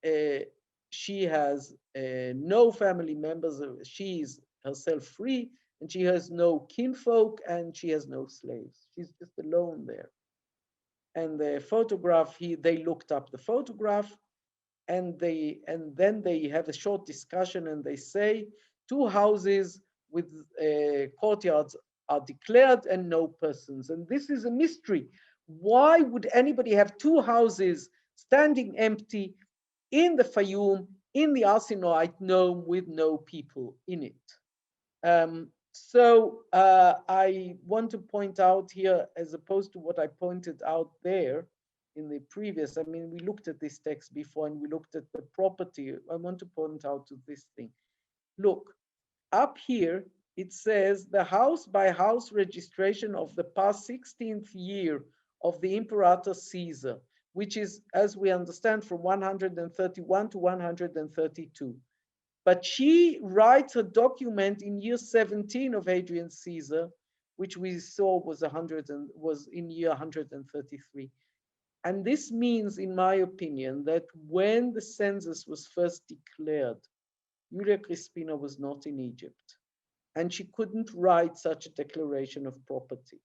has no family members. She is herself free, and she has no kinfolk, and she has no slaves. She's just alone there. And the photograph, they looked up the photograph, and then they have a short discussion, and they say 2 houses with courtyards are declared and no persons. And this is a mystery. Why would anybody have 2 houses standing empty in the Fayum, in the Arsinoite Nome, with no people in it? So I want to point out here, as opposed to what I pointed out there in the previous, I mean, we looked at this text before and we looked at the property. I want to point out to this thing. Look, up here, it says the house-by-house registration of the past 16th year of the Imperator Caesar, which is, as we understand, from 131 to 132. But she writes her document in year 17 of Hadrian Caesar, which we saw was in year 133. And this means, in my opinion, that when the census was first declared, Julia Crispina was not in Egypt, and she couldn't write such a declaration of property.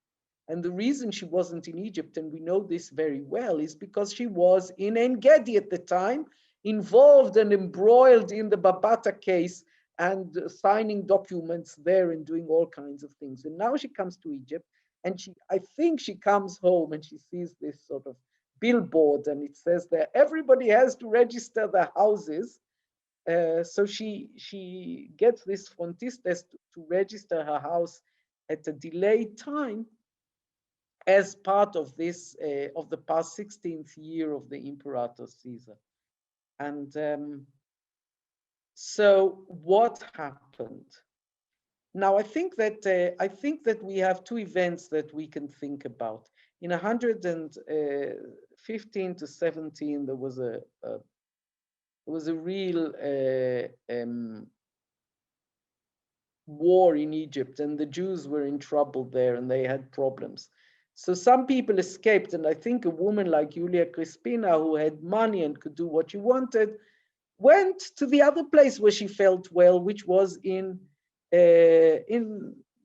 And the reason she wasn't in Egypt, and we know this very well, is because she was in En Gedi at the time, involved and embroiled in the Babatha case and signing documents there and doing all kinds of things. And now she comes to Egypt, and I think she comes home and she sees this sort of billboard, and it says there, everybody has to register their houses. So she gets this frontistes to register her house at a delayed time as part of this of the past 16th year of the Imperator Caesar. And so what happened? Now I think that we have two events that we can think about. In 115 to 17, there was a real war in Egypt, and the Jews were in trouble there, and they had problems. So some people escaped, and I think a woman like Julia Crispina, who had money and could do what she wanted, went to the other place where she felt well, which was in the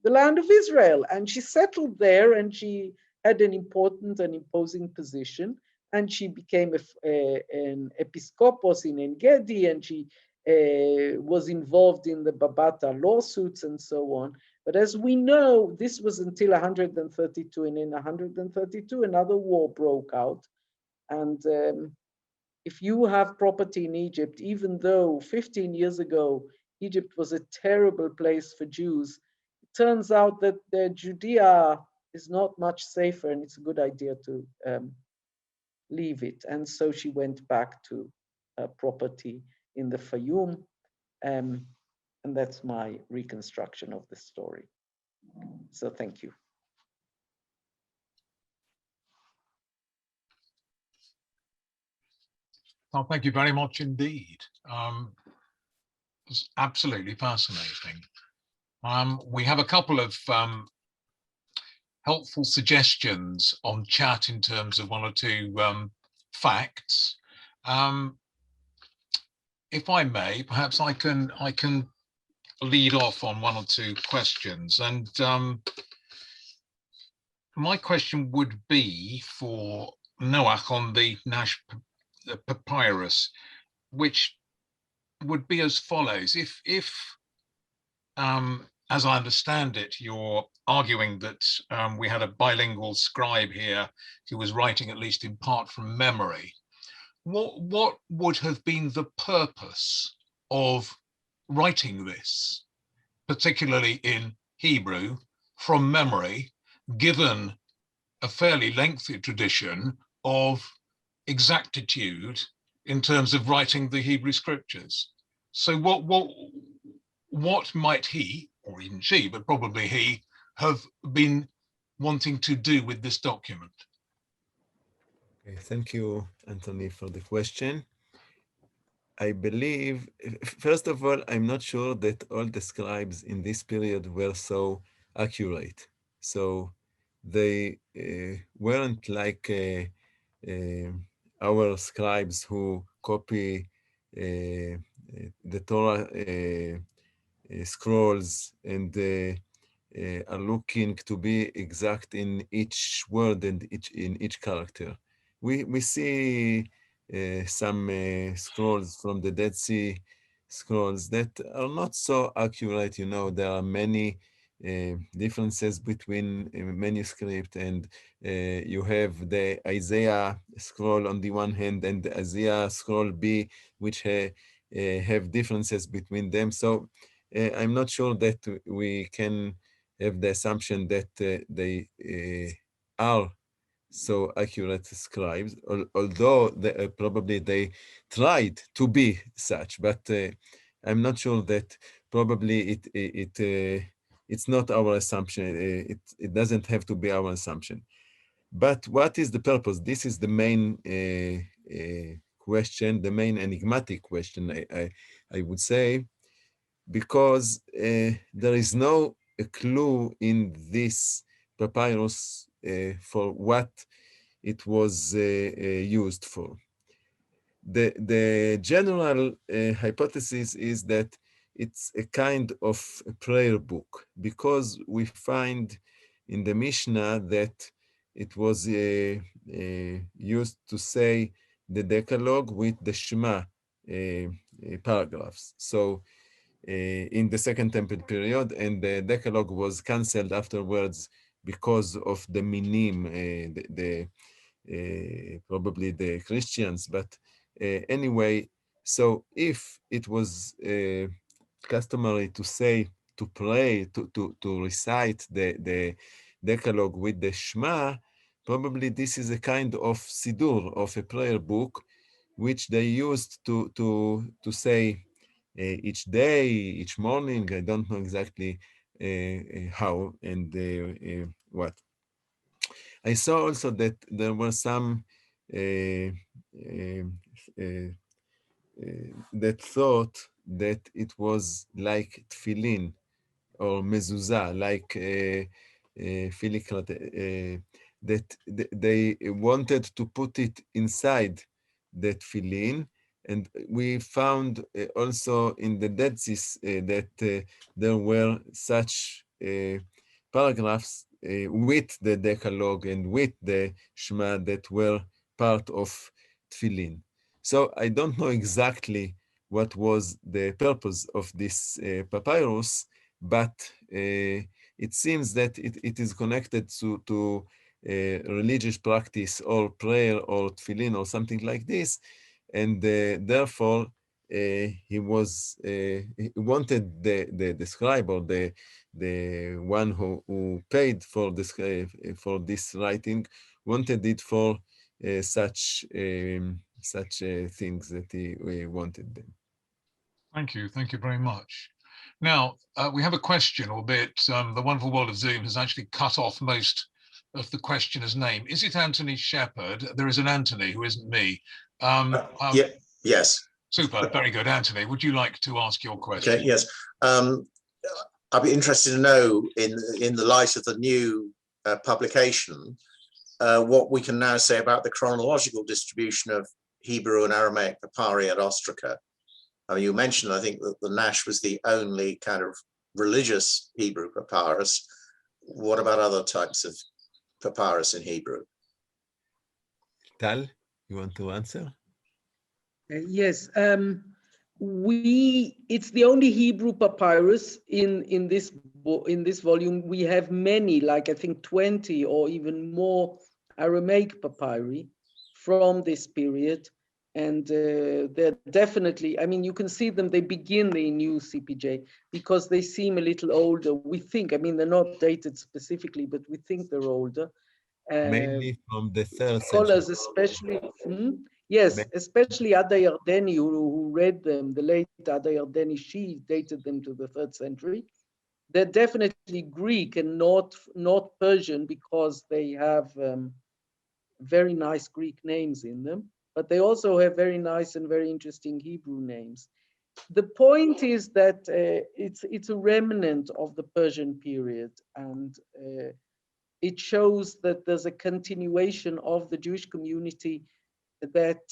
land of Israel, and she settled there, and she had an important and imposing position, and she became an episcopos in En-Gedi, and she was involved in the Babatha lawsuits and so on. But as we know, this was until 132, and in 132, another war broke out. And if you have property in Egypt, even though 15 years ago, Egypt was a terrible place for Jews, it turns out that Judea is not much safer, and it's a good idea to leave it. And so she went back to property in the Fayum, and that's my reconstruction of the story. So thank you. Well, thank you very much indeed. It's absolutely fascinating. We have a couple of helpful suggestions on chat in terms of one or two facts. If I may, perhaps I can lead off on one or two questions. And my question would be for Noach on the Nash Papyrus, which would be as follows. If as I understand it, you're arguing that we had a bilingual scribe here who was writing at least in part from memory, what would have been the purpose of writing this, particularly in Hebrew, from memory, given a fairly lengthy tradition of exactitude in terms of writing the Hebrew scriptures? So what might he, or even she, but probably he, have been wanting to do with this document? Okay, thank you, Anthony, for the question. I believe, first of all, I'm not sure that all the scribes in this period were so accurate. So they weren't like our scribes who copy the Torah scrolls and are looking to be exact in each word and in each character. We see some scrolls from the Dead Sea Scrolls that are not so accurate. You know, there are many differences between manuscript, and you have the Isaiah scroll on the one hand and the Isaiah scroll B, which have differences between them. So I'm not sure that we can have the assumption that they are so accurate scribes, although probably they tried to be such, but I'm not sure that probably it's not our assumption. It doesn't have to be our assumption. But what is the purpose? This is the main question, the main enigmatic question, I would say, because there is no clue in this papyrus for what it was used for. The general hypothesis is that it's a kind of a prayer book, because we find in the Mishnah that it was used to say the Decalogue with the Shema paragraphs. So in the Second Temple period, and the Decalogue was cancelled afterwards because of the minim, probably the Christians. But anyway, So if it was customary to say, to pray, to recite the Decalogue with the Shema, probably this is a kind of Sidur, of a prayer book, which they used to say each day, each morning. I don't know exactly how and what. I saw also that there were some that thought that it was like tefillin or mezuzah, like filikrat, that they wanted to put it inside the tefillin. And we found also in the Dead Sea that there were such paragraphs with the Decalogue and with the Shema that were part of tefillin. So I don't know exactly what was the purpose of this papyrus, but it seems that it is connected to religious practice or prayer or tefillin or something like this. And therefore, he wanted the scribe or the one who paid for this writing, wanted it for such things that he wanted them. Thank you very much. Now, we have a question, albeit the wonderful world of Zoom has actually cut off most of the questioner's name. Is it Anthony Shepherd? There is an Anthony who isn't me. Yeah, yes. Super, very good. Anthony, would you like to ask your question? Okay, yes. I'd be interested to know, in the light of the new publication, what we can now say about the chronological distribution of Hebrew and Aramaic papyri at Ostraca. I mean, you mentioned, I think, that the Nash was the only kind of religious Hebrew papyrus. What about other types of papyrus in Hebrew? Tal, you want to answer? Yes, it's the only Hebrew papyrus in this volume. We have many, like I think 20 or even more Aramaic papyri from this period, and they're definitely, I mean, you can see them, they begin the new CPJ because they seem a little older, we think. I mean, they're not dated specifically, but we think they're older. Mainly from the 3rd scholars, century. especially, yes, especially Ada Yardeni, who read them, the late Ada Yardeni, she dated them to the 3rd century. They're definitely Greek and not Persian, because they have very nice Greek names in them, but they also have very nice and very interesting Hebrew names. The point is that it's a remnant of the Persian period, and it shows that there's a continuation of the Jewish community that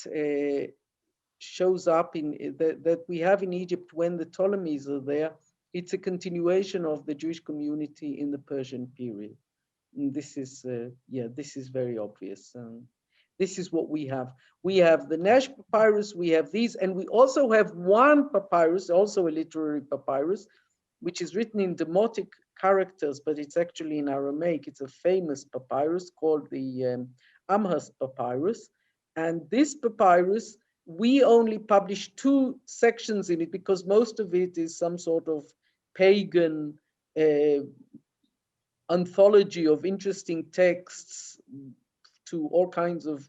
shows up in that we have in Egypt when the Ptolemies are there. It's a continuation of the Jewish community in the Persian period. And this is this is very obvious. This is what we have. We have the Nash Papyrus, we have these, and we also have one papyrus, also a literary papyrus, which is written in Demotic characters, but it's actually in Aramaic. It's a famous papyrus called the Amherst Papyrus. And this papyrus, we only publish 2 sections in it because most of it is some sort of pagan anthology of interesting texts to all kinds of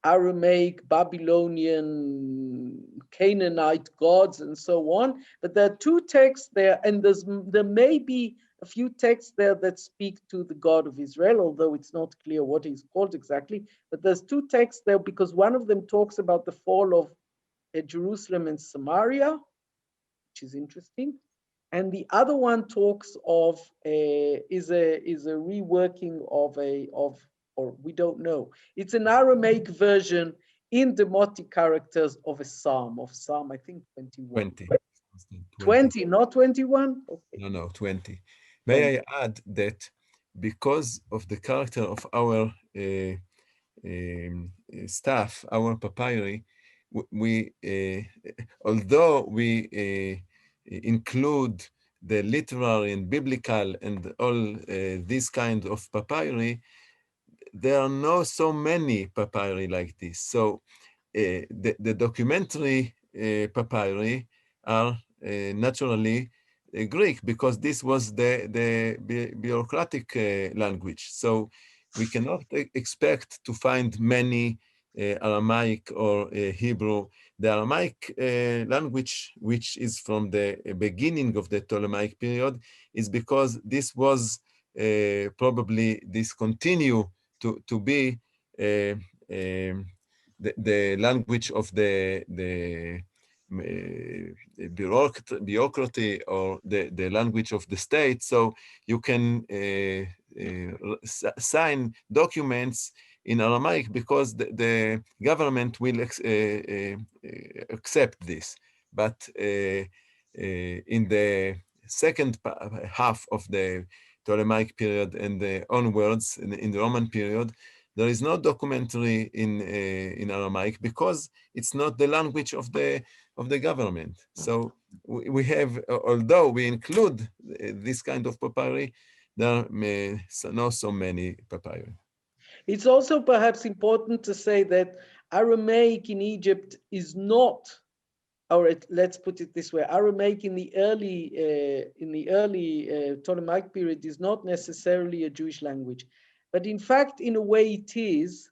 Aramaic, Babylonian, Canaanite gods, and so on. But there are 2 texts there, and there may be a few texts there that speak to the God of Israel, although it's not clear what he's called exactly. But there's 2 texts there because one of them talks about the fall of Jerusalem and Samaria, which is interesting. And the other one talks of is a reworking or we don't know. It's an Aramaic version in Demotic characters of a psalm, I think 21. 20, not 21? Okay. No, 20. May I add that because of the character of our staff, our papyri, we although we include the literary and biblical and all these kind of papyri, there are not so many papyri like this. So the documentary papyri are naturally Greek, because this was the bureaucratic language. So we cannot expect to find many Aramaic or Hebrew. The Aramaic language, which is from the beginning of the Ptolemaic period, is because this was probably this continue to be the language of the bureaucracy, or the language of the state. So you can sign documents in Aramaic because the government will accept this. But in the second half of the Ptolemaic period and the onwards in the Roman period, there is no documentary in Aramaic because it's not the language of the government. So we have, although we include this kind of papyri, there are not so many papyri. It's also perhaps important to say that Aramaic in Egypt is not, or let's put it this way, Aramaic in the early Ptolemaic period is not necessarily a Jewish language, but in fact, in a way, it is,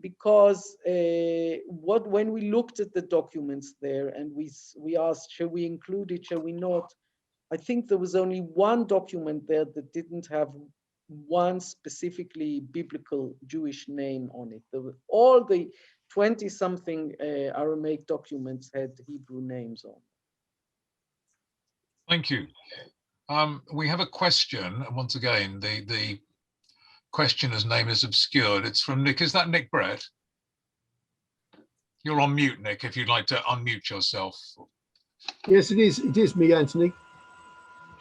because when we looked at the documents there and we asked, shall we include it, shall we not? I think there was only one document there that didn't have one specifically biblical Jewish name on it. All the 20-something Aramaic documents had Hebrew names on. Thank you. We have a question. Once again, the questioner's name is obscured. It's from Nick. Is that Nick Brett? You're on mute, Nick, if you'd like to unmute yourself. Yes, it is. It is me, Anthony.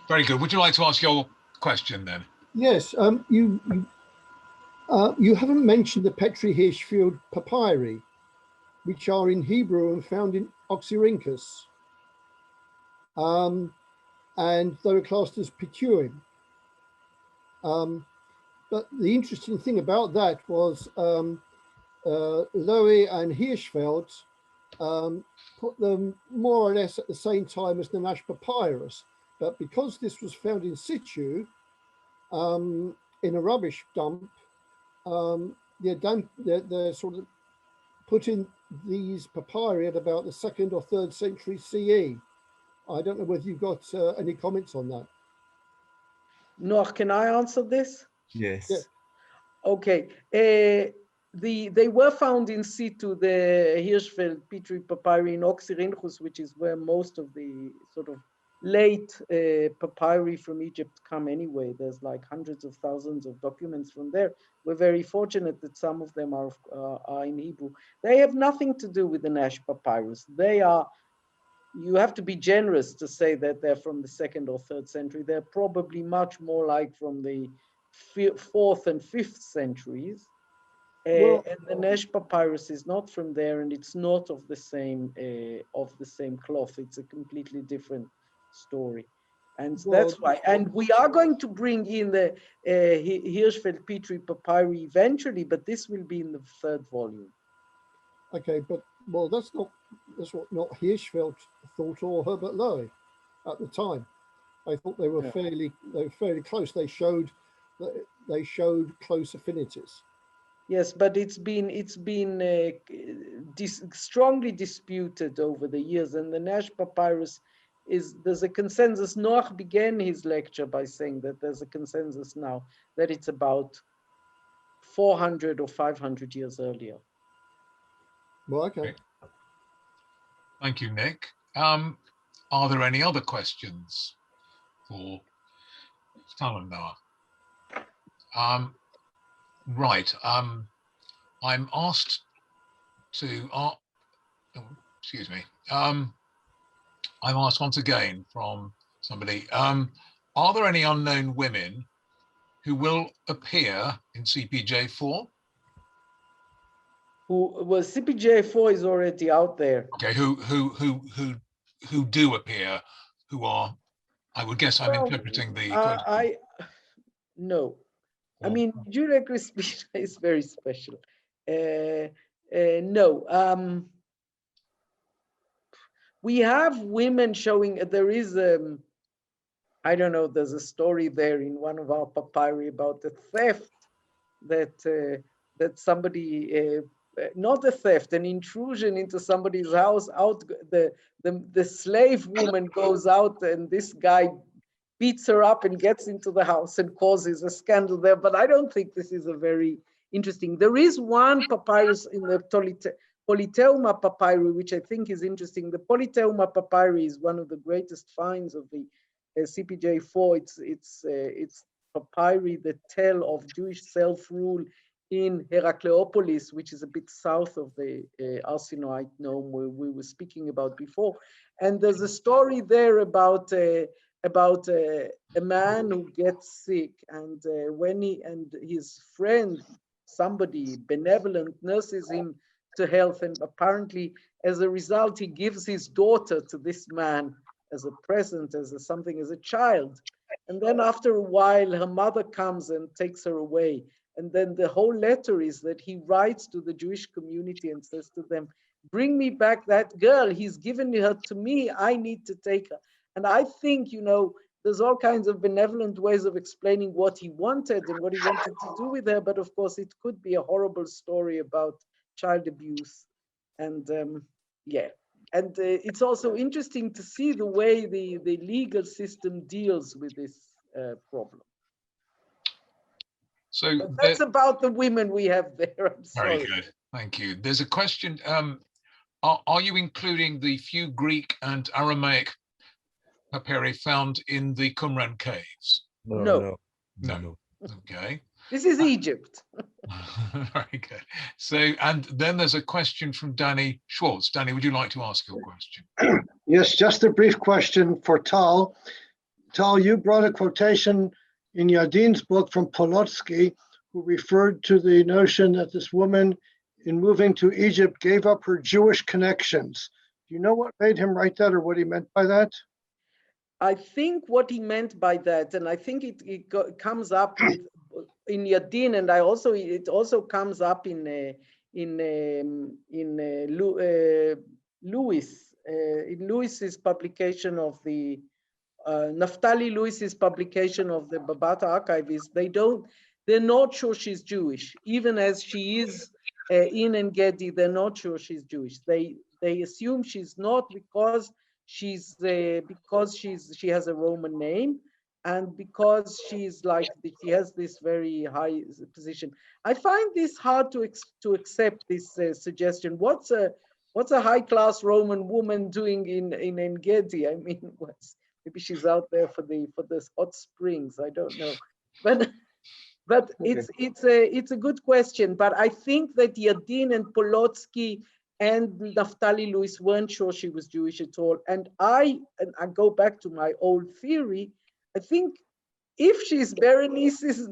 Very good. Would you like to ask your question then? Yes. You haven't mentioned the Petri Hirschfeld papyri, which are in Hebrew and found in Oxyrhynchus. And they were classed as Papyri. But the interesting thing about that was Lowy and Hirschfeld put them more or less at the same time as the Nash Papyrus. But because this was found in situ, in a rubbish dump, they're sort of put in these papyri at about the 2nd or 3rd century CE. I don't know whether you've got any comments on that. Noach, can I answer this? Yes. Yeah. Okay. They were found in situ, the Hirschfeld Petri papyri in Oxyrhynchus, which is where most of the sort of late papyri from Egypt come anyway. There's like hundreds of thousands of documents from there. We're very fortunate that some of them are in Hebrew. They have nothing to do with the Nash Papyrus. They are, you have to be generous to say that they're from the 2nd or 3rd century. They're probably much more like from the 4th and 5th centuries. Well, and the Nash Papyrus is not from there, and it's not of the same cloth. It's a completely different story, and that's why. And we are going to bring in the Hirschfeld Petri papyri eventually, but this will be in the 3rd volume. Okay, but well, that's what not Hirschfeld thought or Herbert Lowy at the time. I thought they were fairly close. They showed close affinities. Yes, but it's been strongly disputed over the years, and the Nash Papyrus there's a consensus. Noach began his lecture by saying that there's a consensus now that it's about 400 or 500 years earlier. Well, okay. Thank you, Nick. Are there any other questions for Tal and Noah? Right. I'm asked to. Excuse me. I'm asked once again from somebody. Are there any unknown women who will appear in CPJ4? Well, CPJ4 is already out there. Okay. Who do appear? Who are? I would guess I'm interpreting the question. No. I mean, Julia Crispina is very special. No. We have women showing, there is, I don't know, there's a story there in one of our papyri about the theft that that somebody, not a theft, an intrusion into somebody's house. Out the slave woman goes out, and this guy beats her up and gets into the house and causes a scandal there. But I don't think this is a very interesting. There is one papyrus in the Polyteuma papyri, which I think is interesting. The Polyteuma papyri is one of the greatest finds of the CPJ4. It's papyri that tell of Jewish self-rule in Heracleopolis, which is a bit south of the Arsinoite nome where we were speaking about before. And there's a story there about a man who gets sick, and when his friend, somebody benevolent, nurses him to health, and apparently as a result he gives his daughter to this man as a present, as a child. And then after a while her mother comes and takes her away. And then the whole letter is that he writes to the Jewish community and says to them, bring me back that girl, he's given her to me, I need to take her. And I think, you know, there's all kinds of benevolent ways of explaining what he wanted and what he wanted to do with her. But of course, it could be a horrible story about child abuse. And yeah, and it's also interesting to see the way the legal system deals with this problem. So but that's about the women we have there. I'm sorry. Very good, thank you. There's a question, are you including the few Greek and Aramaic papyri found in the Qumran caves? No. Okay. This is Egypt. Very good. So, and then there's a question from Danny Schwartz. Danny, would you like to ask your question? Yes, just a brief question for Tal. Tal, you brought a quotation in Yadin's book from Polotsky, who referred to the notion that this woman, in moving to Egypt, gave up her Jewish connections. Do you know what made him write that, or what he meant by that? I think what he meant by that, and I think it comes up in Yadin, and it also comes up in Lewis's publication of the Naftali Lewis's publication of the Babatha archivists. They're not sure she's Jewish, even as she is in En-Gedi. They're not sure she's Jewish. They assume she's not because she has a Roman name, and because she has this very high position. I find this hard to accept this suggestion. What's a high-class Roman woman doing in En-Gedi? I mean, maybe she's out there for the hot springs. I don't know, but it's a good question. But I think that Yadin and Polotsky and Naftali Lewis weren't sure she was Jewish at all. And I go back to my old theory. I think if she's Berenice's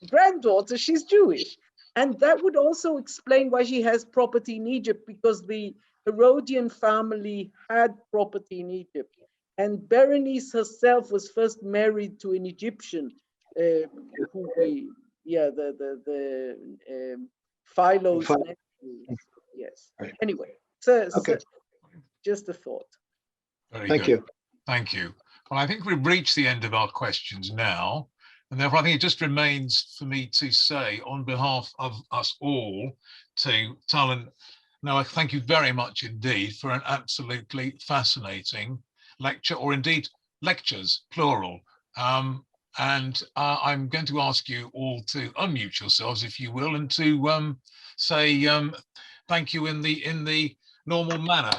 granddaughter, she's Jewish. And that would also explain why she has property in Egypt, because the Herodian family had property in Egypt. And Berenice herself was first married to an Egyptian, Philo's nephew. Yes. Right. Anyway, so just a thought. Thank you. Thank you. Well, I think we've reached the end of our questions now, and therefore I think it just remains for me to say, on behalf of us all, to Tal and Noah, thank you very much indeed for an absolutely fascinating lecture, or indeed lectures, plural. And I'm going to ask you all to unmute yourselves, if you will, and to say thank you in the normal manner.